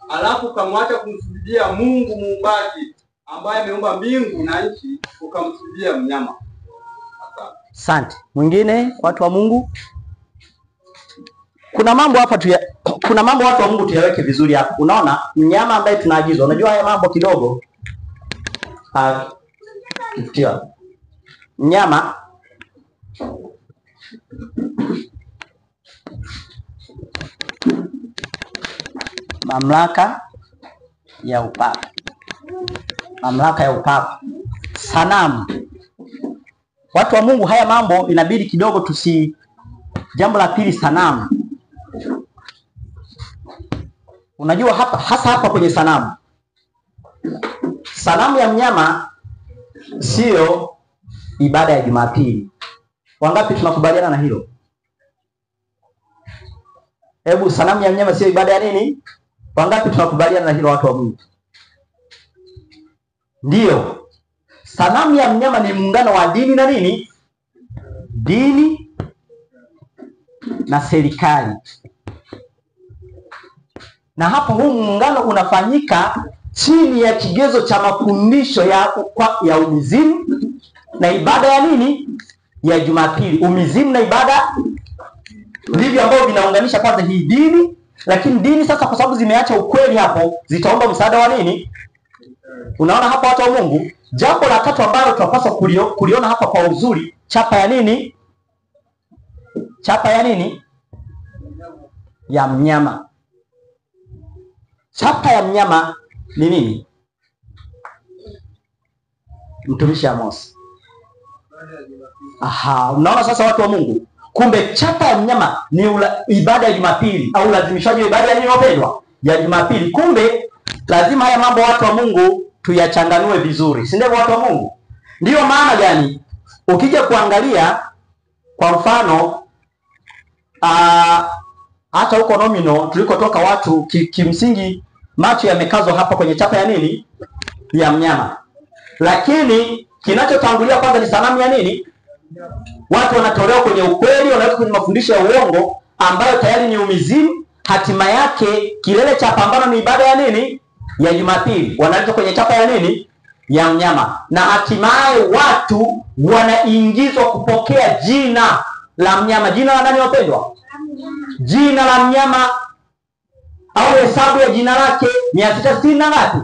Alafu ukamwacha kumsujudia Mungu Muumbaji ambaye ameumba mbingu na nchi, ukamsujudia mnyama. Asante. Mwingine, watu wa Mungu? Kuna mambo hapa kuna mambo watu wa Mungu tuyaweke vizuri hapa. Unaona mnyama ambaye tunaagizwa. Unajua haya mambo kidogo. Kifutia. Mnyama mamlaka ya upapa. Mamlaka ya upapa. Sanamu. Watu wa Mungu, haya mambo inabidi kidogo Jambo la pili, sanamu. Unajua hapa kwenye sanamu. Sanamu ya mnyama sio ibada ya Jumapili. Wangapi tunakubaliana na hilo? Hebu, sanamu ya mnyama sio ibada ya nini? Wangapi tunakubaliana na hilo watu wa Mungu? Ndio. Sanamu ya mnyama ni muungano wa dini na nini? dini na serikali. Na hapo huu muungano unafanyika chini ya kigezo cha mafundisho ya umizimu na ibada ya nini? Ya Jumapili. Umizimu na ibada ndivyo ambavyo vinaunganisha kwanza hii dini, lakini dini sasa kwa sababu zimeacha ukweli hapo, zitaomba msaada wa nini? Unaona hapa watu wa Mungu, jambo la tatu ambalo tunapaswa kuliona hapa kwa uzuri, chapa ya nini? Chapa ya nini? Ya mnyama. Chapa ya mnyama ni nini? Mtumishi Amos. Aha, unaona sasa watu wa Mungu, kumbe chapa ya mnyama ni ibada ya Jumapili au lazimishaji wa ibada ya nini wapendwa? Ya Jumapili. Kumbe lazima haya mambo watu wa Mungu tuyachanganue vizuri. Si ndivyo watu wa Mungu? Ndiyo maana gani? Ukija kuangalia kwa mfano hata huko nomino tulikotoka watu kimsingi macho yamekazwa hapa kwenye chapa ya nini? Ya mnyama. Lakini kinachotangulia kwanza ni sanamu ya nini? Watu wanatolewa kwenye ukweli, wanaweka kwenye mafundisho ya uongo ambayo tayari ni umizimu. Hatima yake kilele cha pambano ni ibada ya nini? Ya Jumapili. Wanaletwa kwenye chapa ya nini? Ya mnyama. Na hatimaye watu wanaingizwa kupokea jina la mnyama. Jina la nani wapendwa? Jina la mnyama au hesabu ya jina lake 660 na ngapi?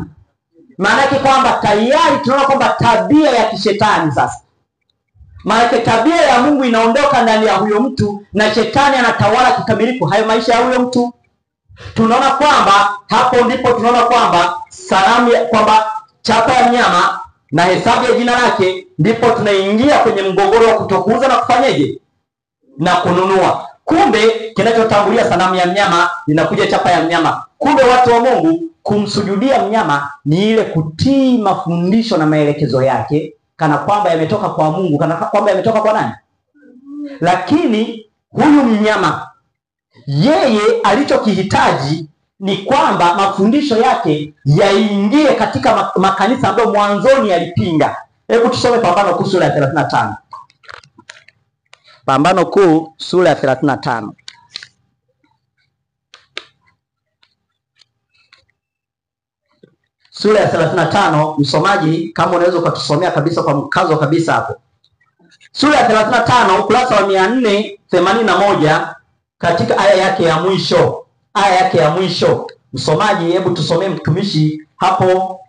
Maana yake kwamba tayari tunaona kwamba tabia ya kishetani sasa. Maana yake tabia ya Mungu inaondoka ndani ya huyo mtu na shetani anatawala kikamilifu hayo maisha ya huyo mtu. Tunaona kwamba hapo ndipo tunaona kwamba kwamba chapa ya mnyama na hesabu ya jina lake, ndipo tunaingia kwenye mgogoro wa kutokuuza na kufanyeje? Na kununua. Kumbe kinachotangulia sanamu ya mnyama inakuja chapa ya mnyama. Kumbe watu wa Mungu, kumsujudia mnyama ni ile kutii mafundisho na maelekezo yake kana kwamba yametoka kwa Mungu, kana kwamba yametoka kwa nani? Lakini huyu mnyama yeye alichokihitaji ni kwamba mafundisho yake yaingie katika makanisa ambayo mwanzoni yalipinga. Hebu tusome Pambano Kuu sura ya 35. Pambano Kuu sura ya 35. Sura ya 35, msomaji kama unaweza ukatusomea kabisa kwa mkazo kabisa hapo. Sura ya 35 ukurasa wa 481 katika aya yake ya mwisho. Aya yake ya mwisho. Msomaji hebu tusomee mtumishi hapo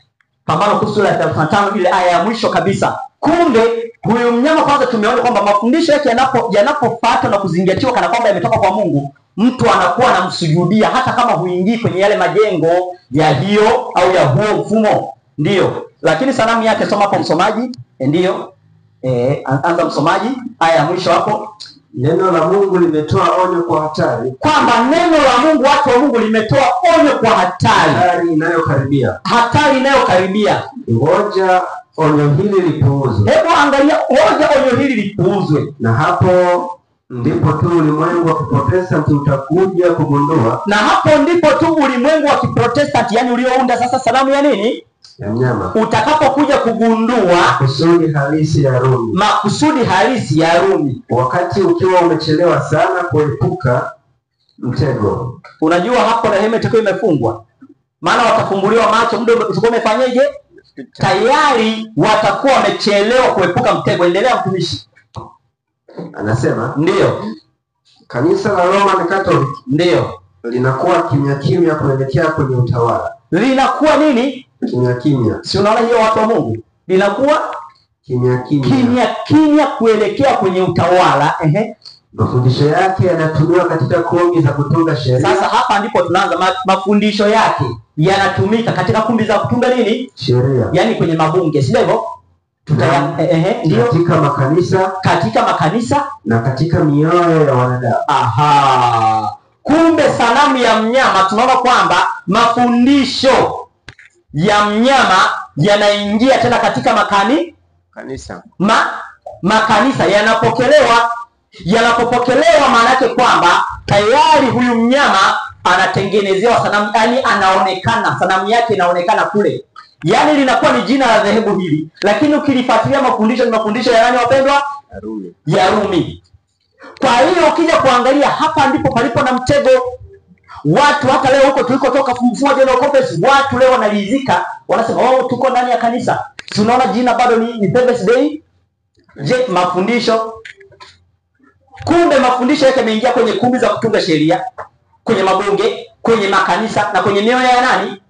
Pambano Kuu sura ya 35 ile aya ya mwisho kabisa. Kumbe huyu mnyama kwanza tumeona kwamba mafundisho yake yanapofuatwa na kuzingatiwa kana kwamba yametoka kwa Mungu, mtu anakuwa anamsujudia hata kama huingii kwenye yale majengo ya hiyo au ya huo mfumo. Ndiyo. Lakini sanamu yake soma hapo msomaji. Ndiyo. Anza msomaji aya ya mwisho hapo. Neno la Mungu limetoa onyo kwa hatari. Kwamba neno la Mungu, watu wa Mungu, limetoa onyo kwa hatari. Hatari inayokaribia. Hatari inayokaribia. Ngoja onyo hili lipuuzwe. Hebu angalia, ngoja onyo hili lipuuzwe. Na hapo ndipo tu ulimwengu wa Kiprotestanti utakuja kugundua. Na hapo ndipo tu ulimwengu wa Kiprotestanti, yani uliounda sasa sanamu ya nini? Ya mnyama. Utakapokuja kugundua makusudi halisi ya Rumi. Makusudi halisi ya Rumi. Wakati ukiwa umechelewa sana kuepuka mtego. Unajua hapo rehema itakuwa imefungwa. Maana watafumbuliwa macho, muda utakuwa umefanyaje? Tayari watakuwa wamechelewa kuepuka mtego. Endelea mtumishi. Anasema, ndiyo, kanisa la Roman Catholic ndiyo linakuwa kimya kimya kuelekea kwenye utawala. Linakuwa nini? Kimya kimya. Si unaona hiyo watu wa Mungu? Linakuwa kimya kimya. Kimya kimya kuelekea kwenye utawala. Mafundisho yake yanatumiwa katika kumbi za kutunga sheria. Sasa hapa ndipo tunaanza mafundisho yake yanatumika katika kumbi za kutunga nini? Sheria. Yaani kwenye mabunge, si ndivyo? Ndio. Katika makanisa na katika mioyo ya wanadamu. Aha. Kumbe sanamu ya mnyama tunaona kwamba mafundisho ya mnyama yanaingia tena katika makanisa. Makanisa yanapopokelewa maana yake kwamba tayari huyu mnyama anatengenezewa sanamu, yani anaonekana, sanamu yake inaonekana kule. Yaani linakuwa ni jina la dhehebu hili, lakini ukilifuatilia mafundisho ni mafundisho ya nani wapendwa? ya Rumi. Kwa hiyo ukija kuangalia hapa ndipo palipo na mtego. Watu hata leo huko tulikotoka Mfumo General Conference, watu leo wanalizika, wanasema oh, tuko ndani ya kanisa. Tunaona jina bado ni Seventh Day. Je, mafundisho? Kumbe mafundisho yake yameingia kwenye kumbi za kutunga sheria, kwenye mabunge, kwenye makanisa na kwenye mioyo ya nani?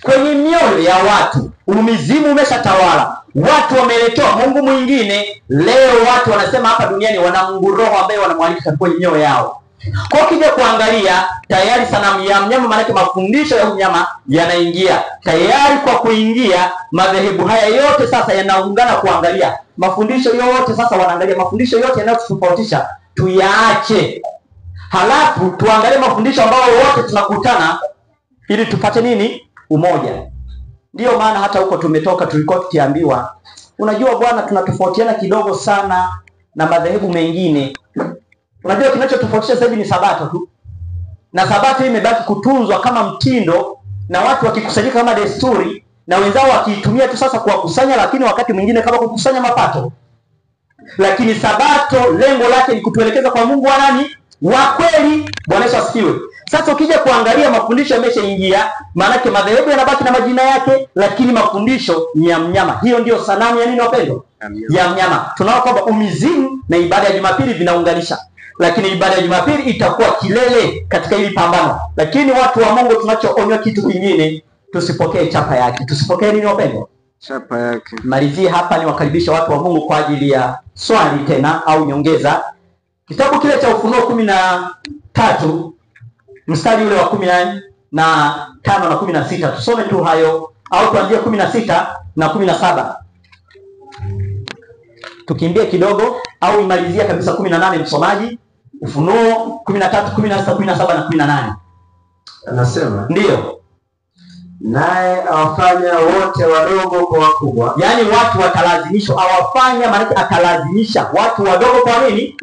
Kwenye mioyo ya watu. Umizimu umeshatawala. Watu wameletewa mungu mwingine. Leo watu wanasema hapa duniani wana mungu roho ambaye wanamwalika kwenye mioyo yao. Kwa kija kuangalia tayari sanamu ya mnyama, maana mafundisho ya mnyama yanaingia. Tayari kwa kuingia madhehebu haya yote sasa yanaungana kuangalia. Mafundisho yote sasa wanaangalia mafundisho yote yanayotofautisha tuyaache. Halafu tuangalie mafundisho ambayo wote tunakutana ili tupate nini? Umoja. Ndio maana hata huko tumetoka tulikuwa tukiambiwa, unajua bwana, tunatofautiana kidogo sana na madhehebu mengine. Unajua kinachotofautisha sasa hivi ni Sabato tu. Na Sabato imebaki kutunzwa kama mtindo na watu wakikusanyika kama desturi na wenzao wakiitumia tu sasa kuwakusanya, lakini wakati mwingine kama kukusanya mapato. Lakini Sabato lengo lake ni kutuelekeza kwa Mungu wa nani? Wa kweli. Bwana Yesu asifiwe. Sasa ukija kuangalia mafundisho yameshaingia, maana yake madhehebu yanabaki na majina yake, lakini mafundisho ni ya mnyama. Hiyo ndio sanamu ya nini wapendwa? Ya mnyama. Tunaona kwamba umizimu na ibada ya Jumapili vinaunganisha. Lakini ibada ya Jumapili itakuwa kilele katika hili pambano. Lakini watu wa Mungu tunachoonywa kitu kingine, tusipokee chapa yake. Tusipokee nini wapendwa? Chapa yake. Malizie hapa ni wakaribisha watu wa Mungu kwa ajili ya swali tena au nyongeza. Kitabu kile cha Ufunuo 13 mstari ule wa 15 na 16, tusome tu hayo au tuanzie 16 na 17. Tukimbie kidogo au imalizia kabisa 18 msomaji. Ufunuo 13, 16, 17 na 18. Anasema, ndio, naye awafanya wote wadogo kwa wakubwa. Yaani watu watalazimishwa, awafanya maana atalazimisha watu wadogo kwa nini?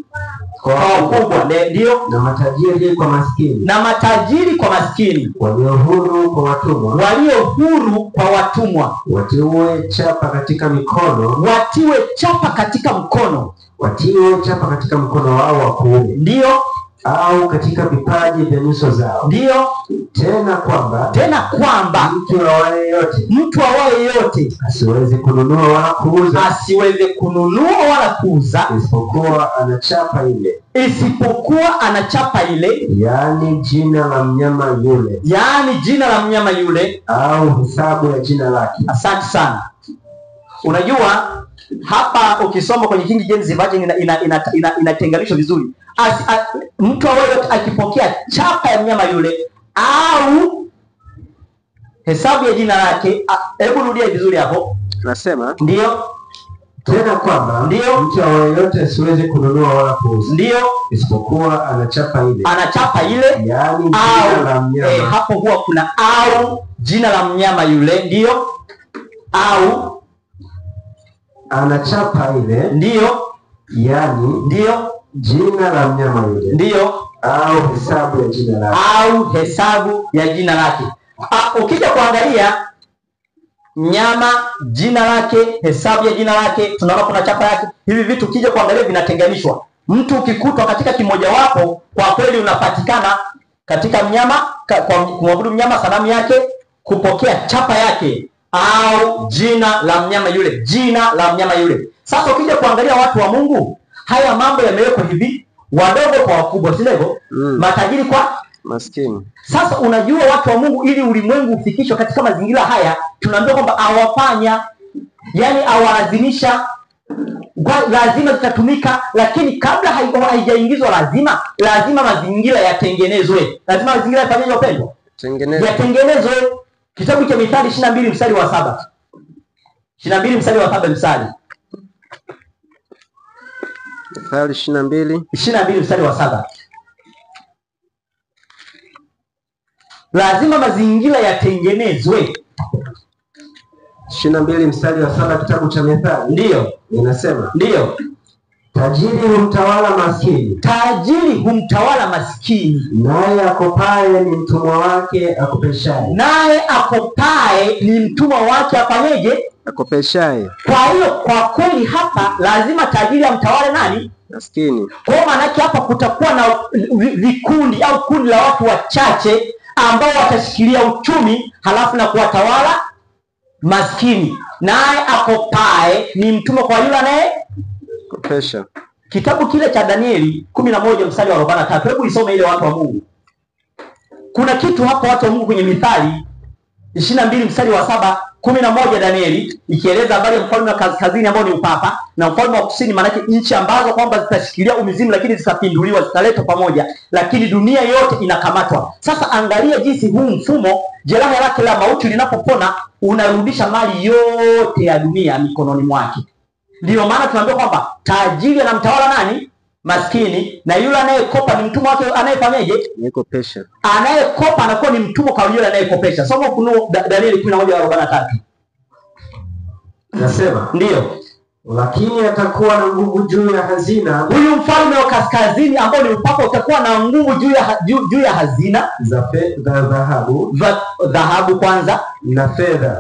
Kwa wakubwa. Ndio. Na matajiri kwa maskini. Na matajiri kwa maskini. Walio huru kwa watumwa. Walio huru kwa watumwa. Watiwe chapa katika mikono. Watiwe chapa katika mkono. Watiwe chapa katika mkono wao wa kuume. Ndio. Au katika vipaji vya nyuso zao. Ndio. Tena kwamba mtu awaye yote asiweze kununua wala kuuza isipokuwa ana chapa ile, yaani jina la mnyama yule, au hesabu ya jina lake. Asante sana. Unajua hapa ukisoma kwenye King James Version inatenganishwa vizuri. Mtu awaye yote akipokea chapa ya mnyama yule au hesabu ya jina lake. Hebu rudia vizuri hapo. Nasema ndio. Tena kwamba ndio mtu awaye yote asiweze kununua wala kuuza, ndio, isipokuwa ana chapa ile, yaani jina la mnyama. Hapo huwa kuna au jina la mnyama yule, ndio, au ana chapa ile, ndio, yaani ndio jina la mnyama yule, ndio, au hesabu ya jina lake. Ukija kuangalia mnyama, jina lake, hesabu ya jina lake, tunaona kuna chapa yake. Hivi vitu ukija kuangalia vinatenganishwa. Mtu ukikutwa katika kimojawapo, kwa kweli unapatikana katika mnyama, kwa kumwabudu mnyama, sanamu yake, kupokea chapa yake au jina la mnyama yule. Sasa ukija kuangalia watu wa Mungu, haya mambo yamewekwa hivi, wadogo kwa wakubwa, si ndivyo? Matajiri kwa maskini. Sasa unajua watu wa Mungu, ili ulimwengu ufikishwe katika mazingira haya, tunaambiwa kwamba awafanya, yani awalazimisha, lazima zitatumika, lakini kabla haijaingizwa lazima mazingira yatengenezwe. Lazima mazingira yafanyaje wapendwa? Yatengenezwe. Kitabu cha Mithali 22 mstari wa 7. 22 mstari wa 7 mstari. Mithali 22 mstari wa 7. Lazima mazingira yatengenezwe. 22 mstari wa 7 kitabu cha Mithali. Ndio. Inasema. Ndio. Tajiri humtawala maskini. Naye akopaye ni mtumwa wake akopeshaye. Afanyeje? akopeshaye. Kwa hiyo kwa kweli hapa lazima tajiri amtawale nani? Maskini. Kwa maana yake hapa kutakuwa na vikundi au kundi la watu wachache ambao watashikilia uchumi halafu na kuwatawala maskini. Naye akopae ni mtumwa kwa yule anaye kopesha. Kitabu kile cha Danieli 11 mstari wa 43. Hebu isome ile watu wa Mungu. Kuna kitu hapo watu wa Mungu kwenye Mithali 22 mstari wa 7, 11 Danieli ikieleza habari ya mfalme wa kaskazini ambao ni upapa na mfalme wa kusini, maana nchi ambazo kwamba zitashikilia umizimu lakini zitapinduliwa, zitaletwa pamoja, lakini dunia yote inakamatwa. Sasa angalia jinsi huu mfumo, jeraha lake la mauti linapopona, unarudisha mali yote ya dunia mikononi mwake. Ndio maana tunaambiwa kwamba tajiri anamtawala nani? Maskini, na yule anayekopa ni mtumwa wake anayefanyaje? Anayekopesha. Anayekopa anakuwa ni mtumwa kwa yule anayekopesha. Soma Ufunuo Danieli 11:43. Nasema, ndio, lakini atakuwa na nguvu juu ya hazina. Huyu mfalme wa kaskazini ambao ni upapa utakuwa na nguvu juu ya hazina za dhahabu kwanza na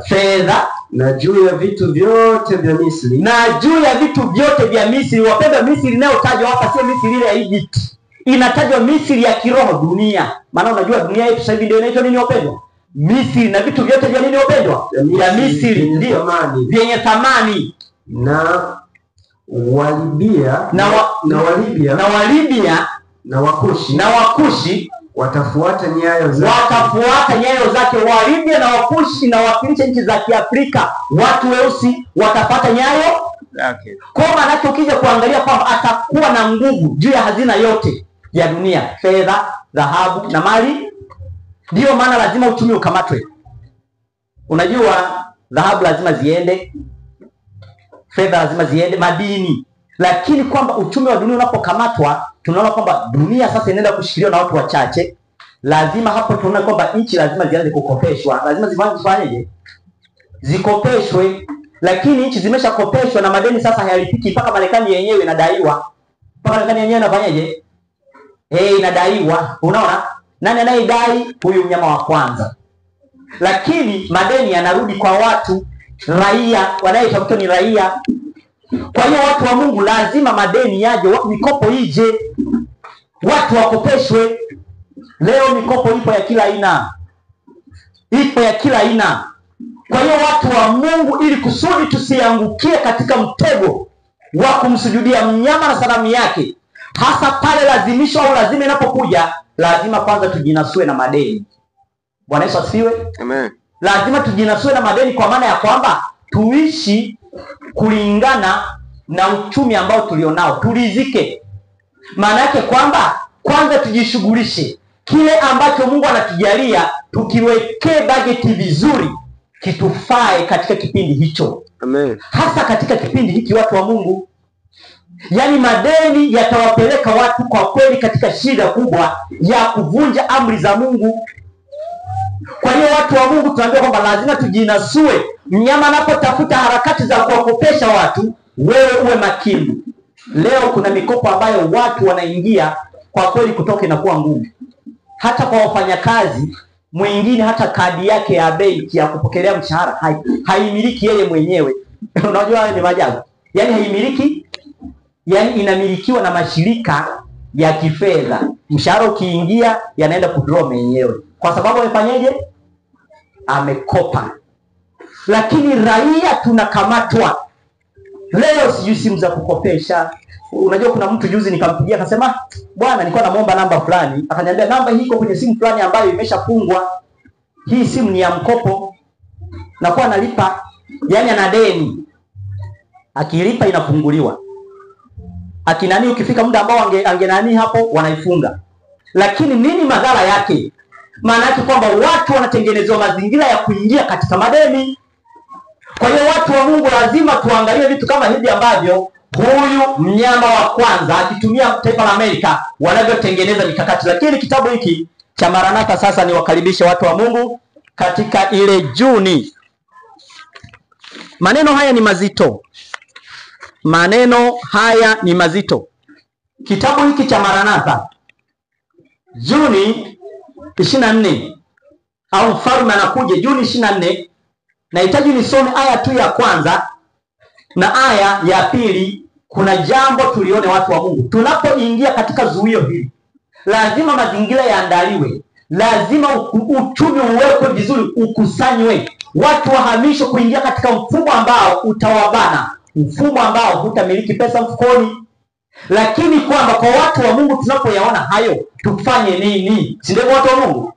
fedha na juu ya vitu vyote vya Misri. Na juu ya vitu vyote vya Misri. Wapendwa, Misri inayotajwa hapa sio Misri ile ya Egypt. Inatajwa Misri ya kiroho, dunia. Maana unajua dunia yetu sasa hivi ndio inaitwa nini wapendwa? Misri, na vitu vyote vya nini wapendwa? Ya Misri ndio vyenye thamani. Na Walibia na Wakushi watafuata nyayo zake. Walibia na Wakushi inawakilisha nchi za Kiafrika. Watu weusi watafuata nyayo zake. Kwa maana yake ukija kuangalia kwamba atakuwa na nguvu juu ya hazina yote ya dunia, fedha, dhahabu na mali. Ndio maana lazima uchumi ukamatwe. Unajua dhahabu lazima ziende, fedha lazima ziende, madini. Lakini kwamba uchumi wa dunia unapokamatwa, tunaona kwamba dunia sasa inaenda kushikiliwa na watu wachache. Lazima hapo tunaona kwamba nchi lazima zianze kukopeshwa. Lazima zifanyeje? Zikopeshwe. Lakini nchi zimeshakopeshwa na madeni sasa hayalipiki, mpaka Marekani yenyewe inadaiwa. Mpaka Marekani yenyewe inafanyaje? Inadaiwa. Unaona? Nani anayedai? Huyu mnyama wa kwanza. Lakini madeni yanarudi kwa watu raia, wanayetafuta ni raia. Kwa hiyo watu wa Mungu lazima madeni yaje, mikopo ije, watu wakopeshwe. Leo mikopo ipo ya kila aina. Kwa hiyo watu wa Mungu, ili kusudi tusiangukie katika mtego wa kumsujudia mnyama na sanamu yake, hasa pale lazimisho au lazima inapokuja, lazima kwanza tujinasue na madeni. Bwana Yesu asifiwe. Amen. Lazima tujinasue na madeni, kwa maana ya kwamba tuishi kulingana na uchumi ambao tulionao, tulizike. Maana yake kwamba kwanza tujishughulishe kile ambacho Mungu anatujalia, tukiwekee bajeti vizuri, kitufae katika kipindi hicho. Amen. Hasa katika kipindi hiki watu wa Mungu, yaani madeni yatawapeleka watu kwa kweli katika shida kubwa ya kuvunja amri za Mungu. Kwa hiyo watu wa Mungu tunaambia kwamba lazima tujinasue. Mnyama anapotafuta harakati za kuwakopesha watu, wewe uwe makini. Leo kuna mikopo ambayo watu wanaingia, kwa kweli kutoka inakuwa ngumu. Hata kwa wafanyakazi, mwingine hata kadi yake ya benki ya kupokelea mshahara haimiliki yeye mwenyewe. Unajua ni maajabu. Yaani haimiliki, yaani inamilikiwa na mashirika ya kifedha. Mshahara ukiingia yanaenda kudraw mwenyewe. Kwa sababu amefanyaje? Amekopa. Lakini raia tunakamatwa. Leo sijui simu za kukopesha. Unajua kuna mtu juzi nikampigia akasema, "Bwana, nilikuwa namuomba namba fulani." Akaniambia namba hii iko kwenye simu fulani ambayo imeshafungwa. Hii simu ni ya mkopo. Na kwa analipa, yani ana deni. Akilipa inafunguliwa. Akinani ukifika muda ambao angenani hapo wanaifunga. Lakini nini madhara yake? Maana yake kwamba watu wanatengenezwa mazingira ya kuingia katika madeni. Kwa hiyo watu wa Mungu lazima tuangalie vitu kama hivi ambavyo huyu mnyama wa kwanza akitumia taifa la Amerika wanavyotengeneza mikakati. Lakini kitabu hiki cha Maranatha sasa, ni wakaribishe watu wa Mungu katika ile Juni. Maneno haya ni mazito. Kitabu hiki cha Maranatha, Juni 24, au mfalme anakuja Juni 24, Nahitaji nisome aya tu ya kwanza na aya ya pili. Kuna jambo tulione watu wa Mungu. Tunapoingia katika zuio hili, lazima mazingira yaandaliwe. Lazima uchumi uwekwe vizuri, ukusanywe. Watu wahamishwe kuingia katika mfumo ambao utawabana, mfumo ambao hutamiliki pesa mfukoni. Lakini kwamba kwa watu wa Mungu tunapoyaona hayo, tufanye nini? Si ndio watu wa Mungu?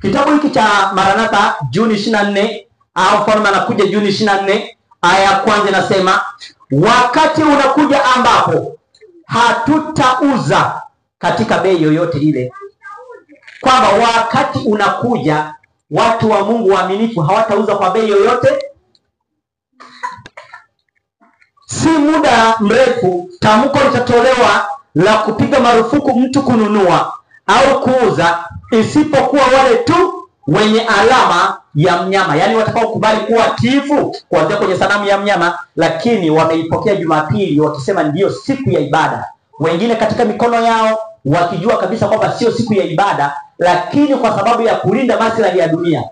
Kitabu hiki cha Maranatha Juni 24, au mfalme anakuja Juni 24, aya ya kwanza inasema, wakati unakuja ambapo hatutauza katika bei yoyote ile. Kwamba wakati unakuja watu wa Mungu waaminifu hawatauza kwa bei yoyote. Si muda mrefu tamko litatolewa la kupiga marufuku mtu kununua au kuuza, isipokuwa wale tu wenye alama ya mnyama, yaani watakao kubali kuwa tifu kuanzia kwenye sanamu ya mnyama, lakini wameipokea Jumapili wakisema ndiyo siku ya ibada. Wengine katika mikono yao wakijua kabisa kwamba sio siku ya ibada, lakini kwa sababu ya kulinda maslahi ya dunia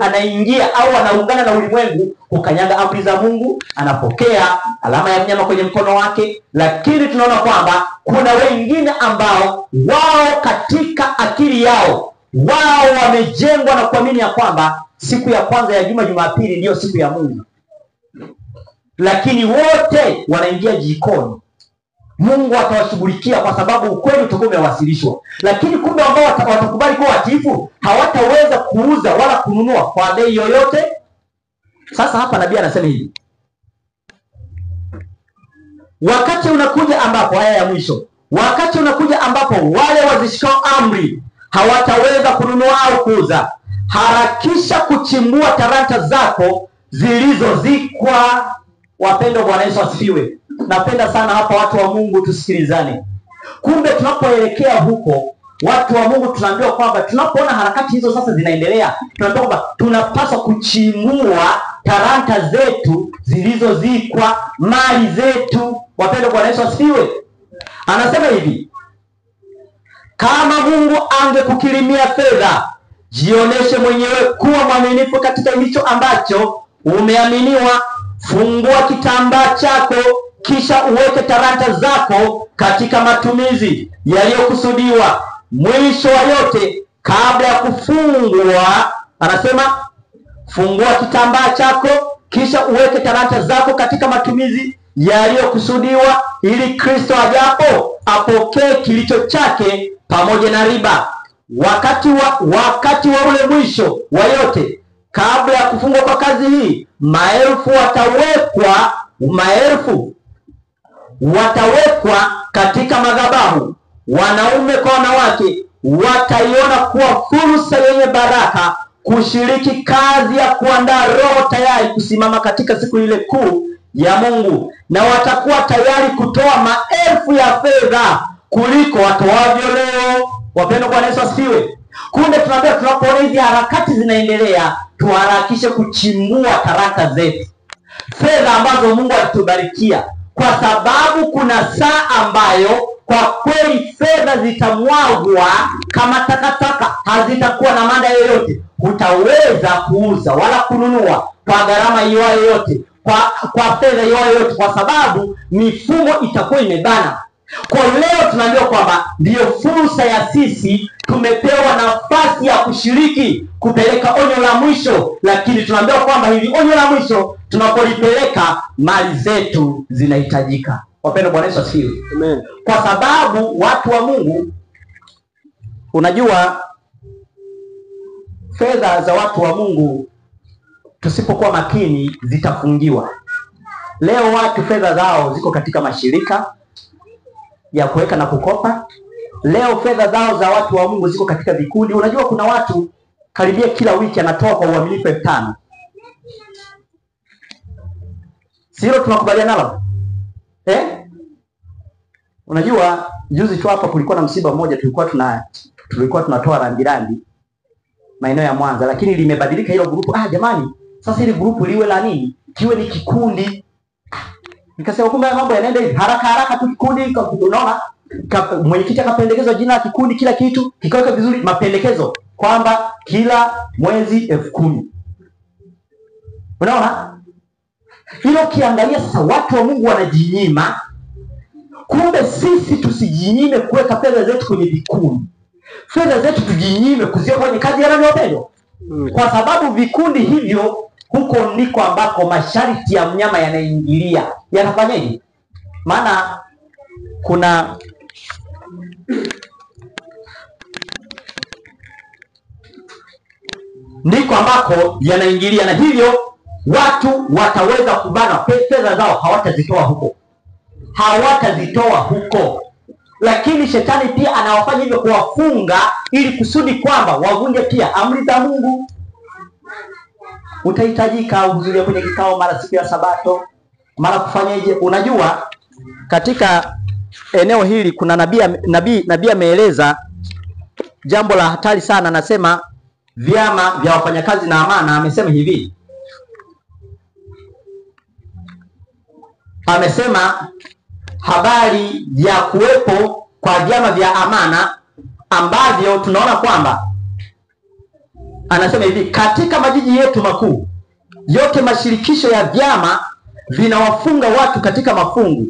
anaingia au anaungana na ulimwengu kukanyaga amri za Mungu, anapokea alama ya mnyama kwenye mkono wake. Lakini tunaona kwamba kuna wengine ambao wao katika akili yao wao wamejengwa na kuamini ya kwamba siku ya kwanza ya juma, Jumapili, ndiyo siku ya Mungu, lakini wote wanaingia jikoni. Mungu atawashughulikia kwa sababu ukweli utakuwa umewasilishwa. Lakini kumbe ambao watakubali kuwa watiifu hawataweza kuuza wala kununua kwa bei yoyote. Sasa hapa nabii anasema hivi, wakati unakuja ambapo, aya ya mwisho, wakati unakuja ambapo wale wazishikao amri hawataweza kununua au kuuza, harakisha kuchimbua talanta zako zilizozikwa. Wapendwa, Bwana Yesu asifiwe. Napenda sana hapa watu wa Mungu tusikilizane. Kumbe tunapoelekea huko, watu wa Mungu tunaambiwa kwamba tunapoona harakati hizo sasa zinaendelea, tunaambiwa kwamba tunapaswa kuchimbua talanta zetu zilizozikwa, mali zetu. Wapendwa, Bwana Yesu asifiwe. Anasema hivi, kama Mungu angekukirimia fedha, jioneshe mwenyewe kuwa mwaminifu katika hicho ambacho umeaminiwa. Fungua kitambaa chako, kisha uweke talanta zako katika matumizi yaliyokusudiwa. Mwisho wa yote, kabla ya kufungwa, anasema fungua kitambaa chako, kisha uweke talanta zako katika matumizi yaliyokusudiwa, ili Kristo ajapo apokee kilicho chake pamoja na riba. Wakati wa ule mwisho wa yote, kabla ya kufungwa kwa kazi hii, maelfu watawekwa katika madhabahu, wanaume kwa wanawake. Wataiona kuwa fursa yenye baraka kushiriki kazi ya kuandaa roho tayari kusimama katika siku ile kuu ya Mungu, na watakuwa tayari kutoa maelfu ya fedha kuliko watoavyo leo. Wapendwa, Bwana Yesu asifiwe. Kumbe tunaambia tunapoona hizi harakati zinaendelea, tuharakishe kuchimbua talanta zetu, fedha ambazo Mungu alitubarikia, kwa sababu kuna saa ambayo kwa kweli fedha zitamwagwa kama takataka, hazitakuwa na mada yoyote. Hutaweza kuuza wala kununua kwa gharama iwayo yote, kwa fedha iwayo yote, kwa sababu mifumo itakuwa imebana. Kwa leo tunaambiwa kwamba ndiyo fursa ya sisi, tumepewa nafasi ya kushiriki kupeleka onyo la mwisho. Lakini tunaambiwa kwamba hili onyo la mwisho tunapolipeleka, mali zetu zinahitajika. Wapendwa, Bwana Yesu asifiwe. Amen. Kwa sababu watu wa Mungu, unajua fedha za watu wa Mungu tusipokuwa makini zitafungiwa. Leo watu fedha zao ziko katika mashirika ya kuweka na kukopa. Leo fedha zao za watu wa Mungu ziko katika vikundi. Unajua kuna watu karibia kila wiki anatoa kwa uaminifu 5,000. Sio tunakubaliana nalo? Unajua juzi tu hapa kulikuwa na msiba mmoja, tulikuwa tunatoa rambirambi maeneo ya Mwanza, lakini limebadilika hilo grupu. Jamani, sasa hili grupu liwe la nini? Kiwe ni kikundi. Nikasema kumbe mambo yanaenda hivi haraka tu, kikundi. Unaona mwenyekiti akapendekezwa jina la kikundi, kila kitu kikaweka vizuri, mapendekezo kwamba kila mwezi 10,000. Unaona? Hilo ukiangalia sasa watu wa Mungu wanajinyima. Kumbe sisi tusijinyime kuweka fedha zetu kwenye vikundi. Fedha zetu tujinyime kuziweka kwenye kazi ya nani wapendwa? Kwa sababu vikundi hivyo huko ndiko ambako masharti ya mnyama yanaingilia. Yanafanyaje? Maana kuna ndiko ambako yanaingilia, na hivyo watu wataweza kubana fedha zao, hawatazitoa huko. Lakini shetani pia anawafanya hivyo kuwafunga ili kusudi kwamba wavunje pia amri za Mungu. Utahitajika uhudhurie kwenye kikao mara siku ya Sabato, mara kufanyaje. Unajua katika eneo hili kuna nabii ameeleza jambo la hatari sana. Anasema vyama vya wafanyakazi na amana, amesema hivi. Amesema habari ya kuwepo kwa vyama vya amana ambavyo tunaona kwamba, anasema hivi, katika majiji yetu makuu yote mashirikisho ya vyama vinawafunga watu katika mafungu.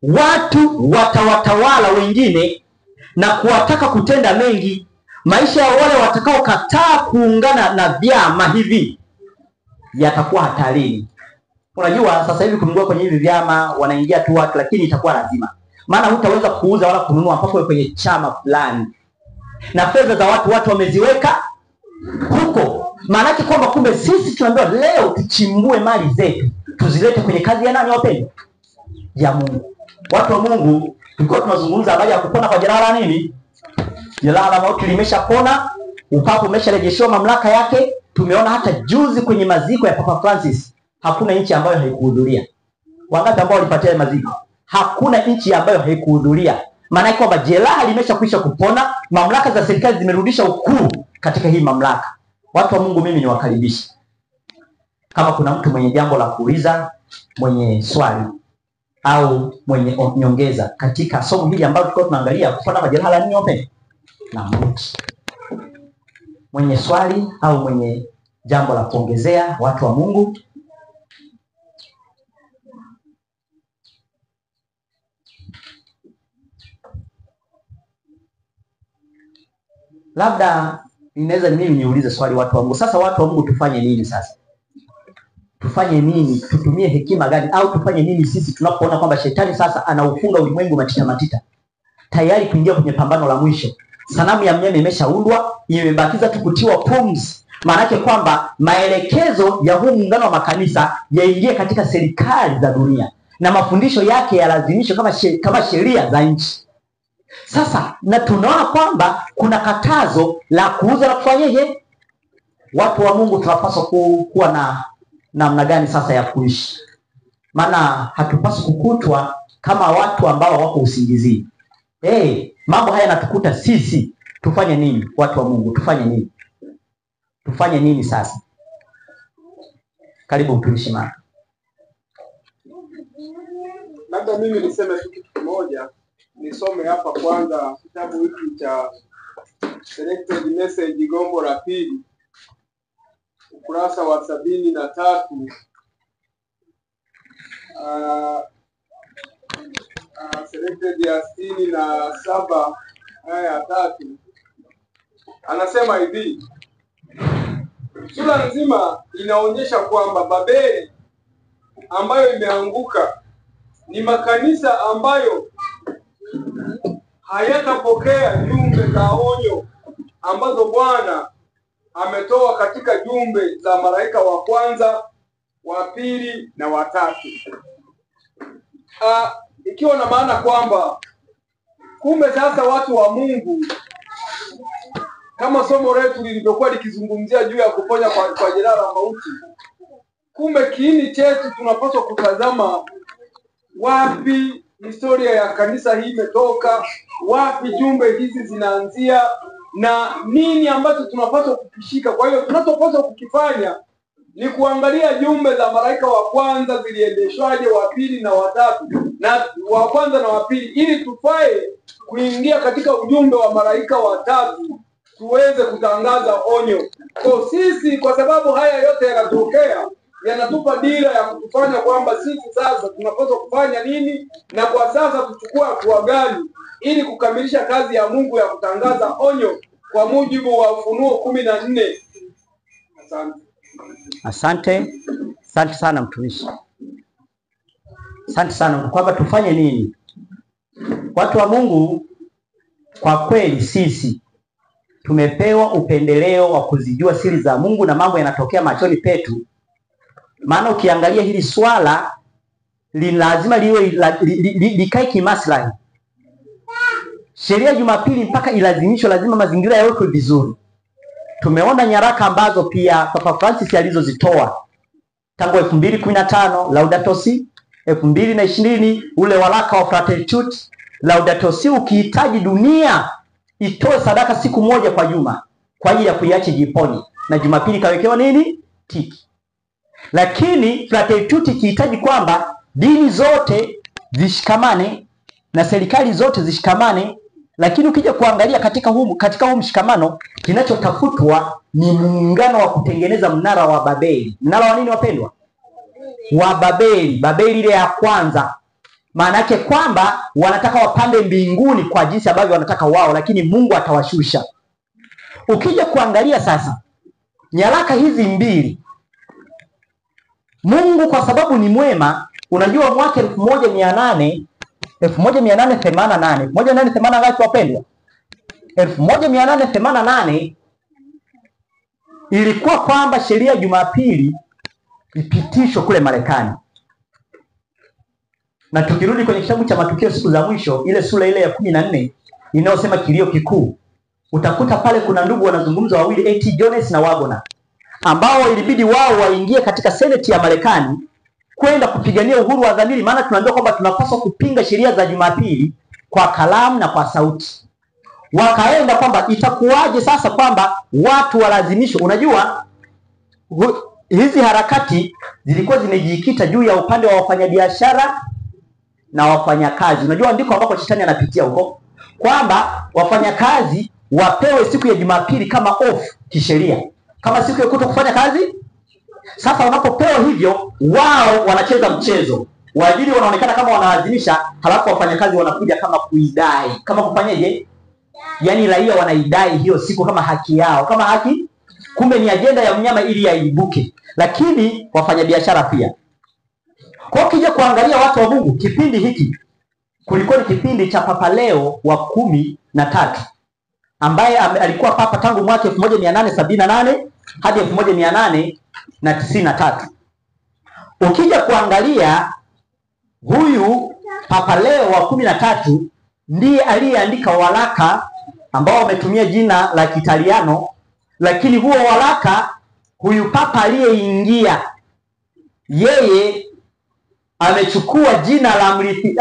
Watu watawatawala wengine na kuwataka kutenda mengi. Maisha ya wale watakaokataa kuungana na vyama hivi yatakuwa hatarini. Unajua sasa hivi kuingia kwenye hivi vyama wanaingia tu watu, lakini itakuwa lazima. Maana hutaweza kuuza wala kununua mpaka wewe kwenye chama fulani. Na fedha za watu wameziweka huko. Maana yake kwamba kumbe sisi tunaambiwa leo tuchimbue mali zetu, tuzilete kwenye kazi ya nani wapendwa? Ya Mungu. Watu wa Mungu, tulikuwa tunazungumza habari ya kupona kwa jeraha la nini? Jeraha la mauti limeshapona, upapa umesharejeshewa mamlaka yake. Tumeona hata juzi kwenye maziko ya Papa Francis, hakuna nchi ambayo haikuhudhuria. Wangapi ambao walipatia maziko? Hakuna nchi ambayo haikuhudhuria. Maana yake kwamba jeraha limeshakwisha kupona, mamlaka za serikali zimerudisha ukuu katika hii mamlaka. Watu wa Mungu, mimi niwakaribisha. Kama kuna mtu mwenye jambo la kuuliza, mwenye swali au mwenye nyongeza katika somo hili ambalo tulikuwa tunaangalia kupona majeraha la nini wapendwa? Na mauti. Mwenye swali au mwenye jambo la kuongezea, watu wa Mungu? Labda inaweza mimi niulize swali, watu wa Mungu. Sasa watu wa Mungu, tufanye nini sasa? Tufanye nini? Tutumie hekima gani? Au tufanye nini sisi tunapoona kwamba shetani sasa anaufunga ulimwengu matita tayari kuingia kwenye pambano la mwisho? Sanamu ya mnyama imeshaundwa, imebakiza tu kutiwa pumzi. Maana yake kwamba maelekezo ya huu muungano wa makanisa yaingie katika serikali za dunia na mafundisho yake yalazimishwe kama sheria za nchi. Sasa na tunaona kwamba kuna katazo la kuuza na kufanyeje. Watu wa Mungu, tunapaswa kuwa na namna gani sasa ya kuishi? Maana hatupaswi kukutwa kama watu ambao wako usingizini. Mambo haya yanatukuta sisi. Tufanye nini watu wa Mungu? Tufanye nini? Tufanye nini sasa? Karibu mtumishi Mark. Labda mimi niseme kitu kimoja. Nisome hapa kwanza kitabu hiki cha Selected Message gombo la pili, ukurasa wa 73, Selected ya 67 aya ya 3. Anasema hivi: sura nzima inaonyesha kwamba Babeli ambayo imeanguka ni makanisa ambayo hayatapokea jumbe za onyo ambazo Bwana ametoa katika jumbe za malaika wa kwanza, wa pili na wa tatu. Ikiwa na maana kwamba kumbe sasa watu wa Mungu, kama somo letu lilivyokuwa likizungumzia juu ya kuponya kwa jeraha la mauti, kumbe kiini chetu tunapaswa kutazama wapi historia ya kanisa hii imetoka, wapi jumbe hizi zinaanzia, na nini ambacho tunapaswa kukishika. Kwa hiyo tunachopaswa kukifanya ni kuangalia jumbe za malaika wa kwanza ziliendeshwaje, wa pili na wa tatu, na wa kwanza na wa pili, ili tufae kuingia katika ujumbe wa malaika wa tatu, tuweze kutangaza onyo. Kwa sisi, kwa sababu haya yote yanatokea, yanatupa dira ya kutufanya kwamba sisi sasa tunapaswa kufanya nini na kwa sasa kuchukua hatua gani ili kukamilisha kazi ya Mungu ya kutangaza onyo kwa mujibu wa Ufunuo 14. Asante. Asante sana mtumishi. Asante sana kwamba tufanye nini. Watu wa Mungu, kwa kweli sisi tumepewa upendeleo wa kuzijua siri za Mungu na mambo yanatokea machoni petu. Maana ukiangalia hili swala lazima likae kimaslahi. Sheria ya Jumapili mpaka ilazimishwe, lazima mazingira yawekwe vizuri. Tumeona nyaraka ambazo pia Papa Francis alizozitoa tangu 2015 Laudato Si, 2020 ule waraka wa Fratelli Tutti. Laudato Si ukihitaji dunia itoe sadaka siku moja kwa juma kwa ajili ya kuiacha jiponi, na Jumapili kawekewa nini? Tiki. Lakini Fratelli Tutti ikihitaji kwamba dini zote zishikamane na serikali zote zishikamane, lakini ukija kuangalia katika huu mshikamano, kinachotafutwa ni muungano wa kutengeneza mnara wa Babeli. Mnara wa nini wapendwa? Wa Babeli. Babeli ile ya kwanza. Maana yake kwamba wanataka wapande mbinguni kwa jinsi ambavyo wanataka wao, lakini Mungu atawashusha. Ukija kuangalia sasa nyaraka hizi mbili, Mungu kwa sababu ni mwema, unajua mwaka 1888 ngapi wapendwa? 1888 ilikuwa kwamba sheria ya Jumapili ipitishwe kule Marekani. Na tukirudi kwenye kitabu cha Matukio Siku za Mwisho, ile sura ile ya 14 inayosema kilio kikuu, utakuta pale kuna ndugu wanazungumza wawili, A.T. Jones na Wagner, ambao ilibidi wao waingie katika seneti ya Marekani kwenda kupigania uhuru wa dhamiri. Maana tunaambiwa kwamba tunapaswa kupinga sheria za Jumapili kwa kalamu na kwa sauti. Wakaenda kwamba itakuwaje sasa kwamba watu walazimishwe. Unajua hizi harakati zilikuwa zimejikita juu ya upande wa wafanyabiashara na wafanyakazi. Unajua ndiko ambako shetani anapitia huko, kwamba wafanyakazi wapewe siku ya Jumapili kama off kisheria, kama siku ya kutokufanya kazi. Sasa wanapopewa hivyo, wao wanacheza mchezo. Waajiri wanaonekana kama wanalazimisha, halafu wafanyakazi wanakuja kama kuidai. Kama kufanyaje? Yaani raia wanaidai hiyo siku kama haki yao, kama haki, kumbe ni ajenda ya mnyama ili yaibuke. Lakini wafanyabiashara pia. Kwa kija kuangalia watu wa Mungu, kipindi hiki kulikuwa ni kipindi cha Papa Leo wa 13 ambaye alikuwa papa tangu mwaka 1878 hadi 1893. Ukija kuangalia huyu Papa Leo wa 13 ndiye aliyeandika waraka ambao wametumia jina la Kitaliano, lakini huo waraka huyu papa aliyeingia yeye amechukua jina la mrithi,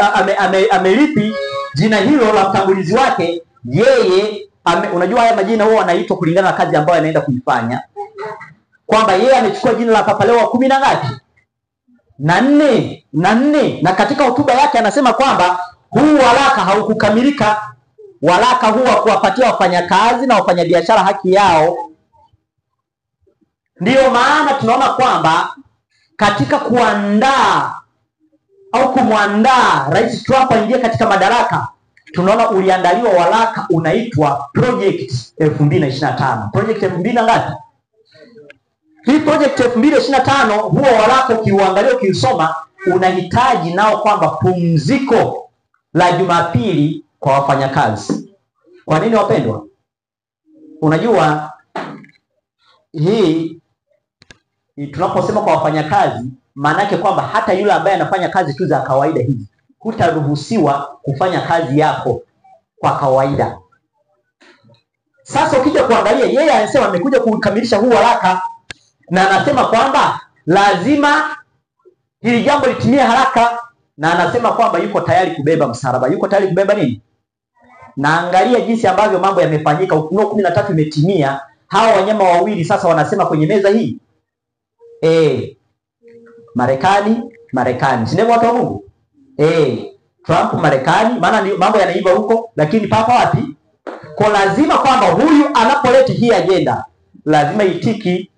amelipi jina hilo la mtangulizi wake yeye. Unajua haya majina huwa wanaitwa kulingana na kazi ambayo anaenda kuifanya, kwamba yeye amechukua jina la Papa Leo wa 10 na ngapi? Na 4. Na katika hotuba yake anasema kwamba huu waraka haukukamilika. Waraka huu wa kuwapatia wafanyakazi na wafanyabiashara haki yao. Ndiyo maana tunaona kwamba katika kuandaa au kumwandaa Rais Trump aingie katika madaraka, tunaona uliandaliwa waraka unaitwa Project 2025. Project 2000 na ngapi? Hii Project 2025, huo waraka ukiuangalia ukiusoma, unahitaji nao kwamba pumziko la Jumapili kwa wafanyakazi. Kwa nini wapendwa? Unajua hii tunaposema kwa wafanyakazi, maana yake kwamba hata yule ambaye anafanya kazi tu za kawaida hizi, hutaruhusiwa kufanya kazi yako kwa kawaida. Sasa ukija kuangalia, yeye anasema amekuja kukamilisha huu waraka, na anasema kwamba lazima hili jambo litimie haraka, na anasema kwamba yuko tayari kubeba msalaba. Yuko tayari kubeba nini? Na angalia jinsi ambavyo mambo yamefanyika. Ufunuo 13 imetimia. Hawa wanyama wawili sasa wanasema kwenye meza hii, Marekani. Si ndivyo watu wa Mungu? Trump Marekani, maana mambo yanaiva huko, lakini papa wapi? Kwa lazima kwamba huyu anapoleta hii agenda lazima itiki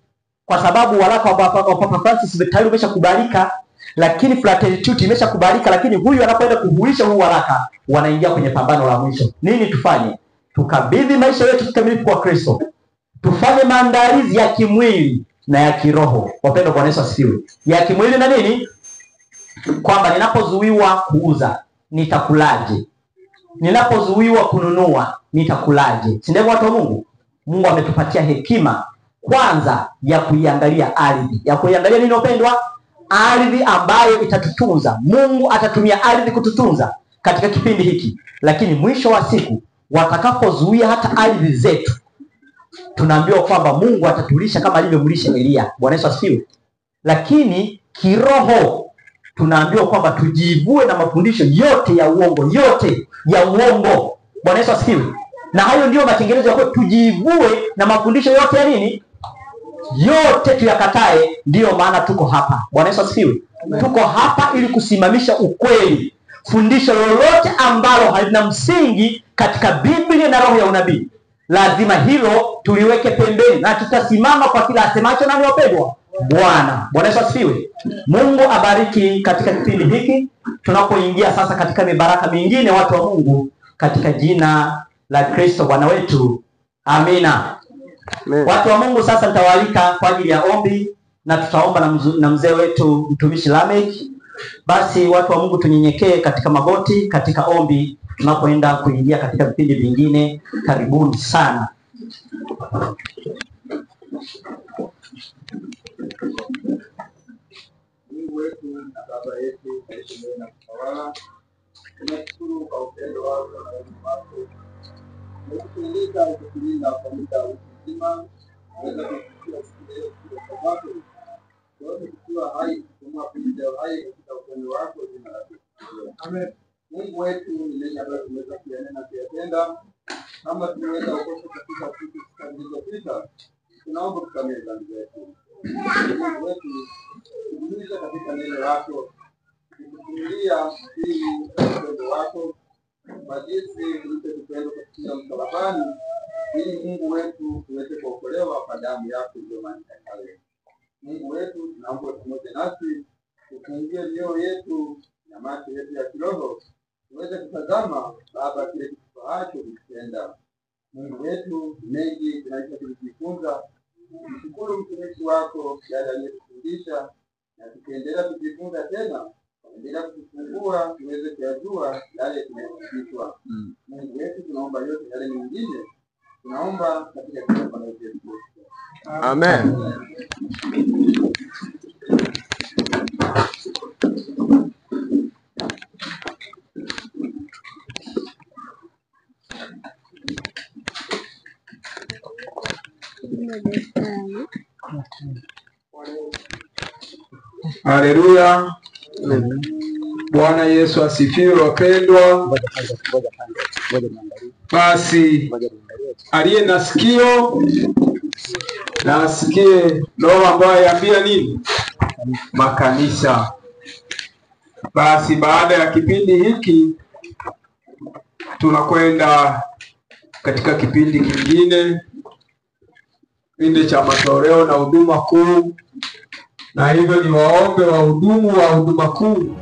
kwa sababu waraka wa Papa Francis tayari umeshakubalika, lakini Fraternitude imeshakubalika, lakini huyu anapoenda kuhuisha huu waraka wanaingia kwenye pambano la mwisho. Nini tufanye? Tukabidhi maisha yetu kikamilifu kwa Kristo. Tufanye maandalizi ya kimwili na ya kiroho. Wapendwa, Bwana Yesu asifiwe. Ya kimwili na nini? Kwamba ninapozuiwa kuuza nitakulaje? Ninapozuiwa kununua nitakulaje? Si ndivyo watu wa Mungu? Mungu ametupatia hekima kwanza ya kuiangalia ardhi. Ya kuiangalia nini wapendwa? Ardhi ambayo itatutunza. Mungu atatumia ardhi kututunza katika kipindi hiki. Lakini mwisho wa siku watakapozuia hata ardhi zetu, tunaambiwa kwamba Mungu atatulisha kama alivyomlisha Elia. Bwana Yesu asifiwe. Lakini kiroho tunaambiwa kwamba tujivue na mafundisho yote ya uongo, yote ya uongo. Bwana Yesu asifiwe. Na hayo ndio matengenezo ya kwetu, tujivue na mafundisho yote ya nini? Yote tuyakatae. Ndiyo maana tuko hapa. Bwana Yesu asifiwe. Tuko hapa ili kusimamisha ukweli. Fundisho lolote ambalo halina msingi katika Biblia na roho ya unabii, lazima hilo tuliweke pembeni, na tutasimama kwa kila asemacho nani wapendwa? Bwana. Bwana Yesu asifiwe. Mungu abariki katika kipindi hiki tunapoingia sasa katika mibaraka mingine, watu wa Mungu, katika jina la Kristo Bwana wetu. Amina. Amen. Watu wa Mungu, sasa nitawaalika kwa ajili ya ombi, na tutaomba na mzee wetu mtumishi Lamek. Basi watu wa Mungu, tunyenyekee katika magoti katika ombi tunapoenda kuingia katika vipindi vingine. Karibuni sana. Mungu wetu na Baba yetu aliye na kutawala, tunashukuru kwa upendo wako na wema wako. Umetulinda ukitulinda kwa muda mzima, unaweza kufikia siku leo kwa wako. Wote tukiwa hai kama pumzi hai katika upendo wako, jina lako. Amen. Mungu wetu ni nani ambaye tunaweza kuyanena kuyatenda kama tunaweza kukosa katika siku zilizopita? Tunaomba kusamehe dhambi zetu. Mungu wetu, tudumisha katika neno lako, tukutumilia ili upendo wako kwa jinsi ulivyotupenda katika msalabani, ili Mungu wetu tuweze kuokolewa kwa damu yako iliyomwagika pale. Mungu wetu, tunaomba pamoja nasi, ufungie mioyo yetu na macho yetu ya kiroho, tuweze kutazama Baba kile kifahacho kutenda. Mungu wetu, mengi tunaweza kujifunza. Mshukuru mtumishi wako yale aliyotufundisha, na tukiendelea kujifunza tena, endelea kutufungua tuweze kuyajua yale tunayofundishwa. Mungu wetu, tunaomba yote yale mengine, tunaomba katika jina la Yesu. Amen. Haleluya. Bwana Yesu asifiwe wapendwa. Basi aliye na sikio na asikie roho ambayo yaambia nini makanisa. Basi baada ya kipindi hiki tunakwenda katika kipindi kingine, kipindi cha matoleo na huduma kuu, na hivyo ni waombe wahudumu wa huduma kuu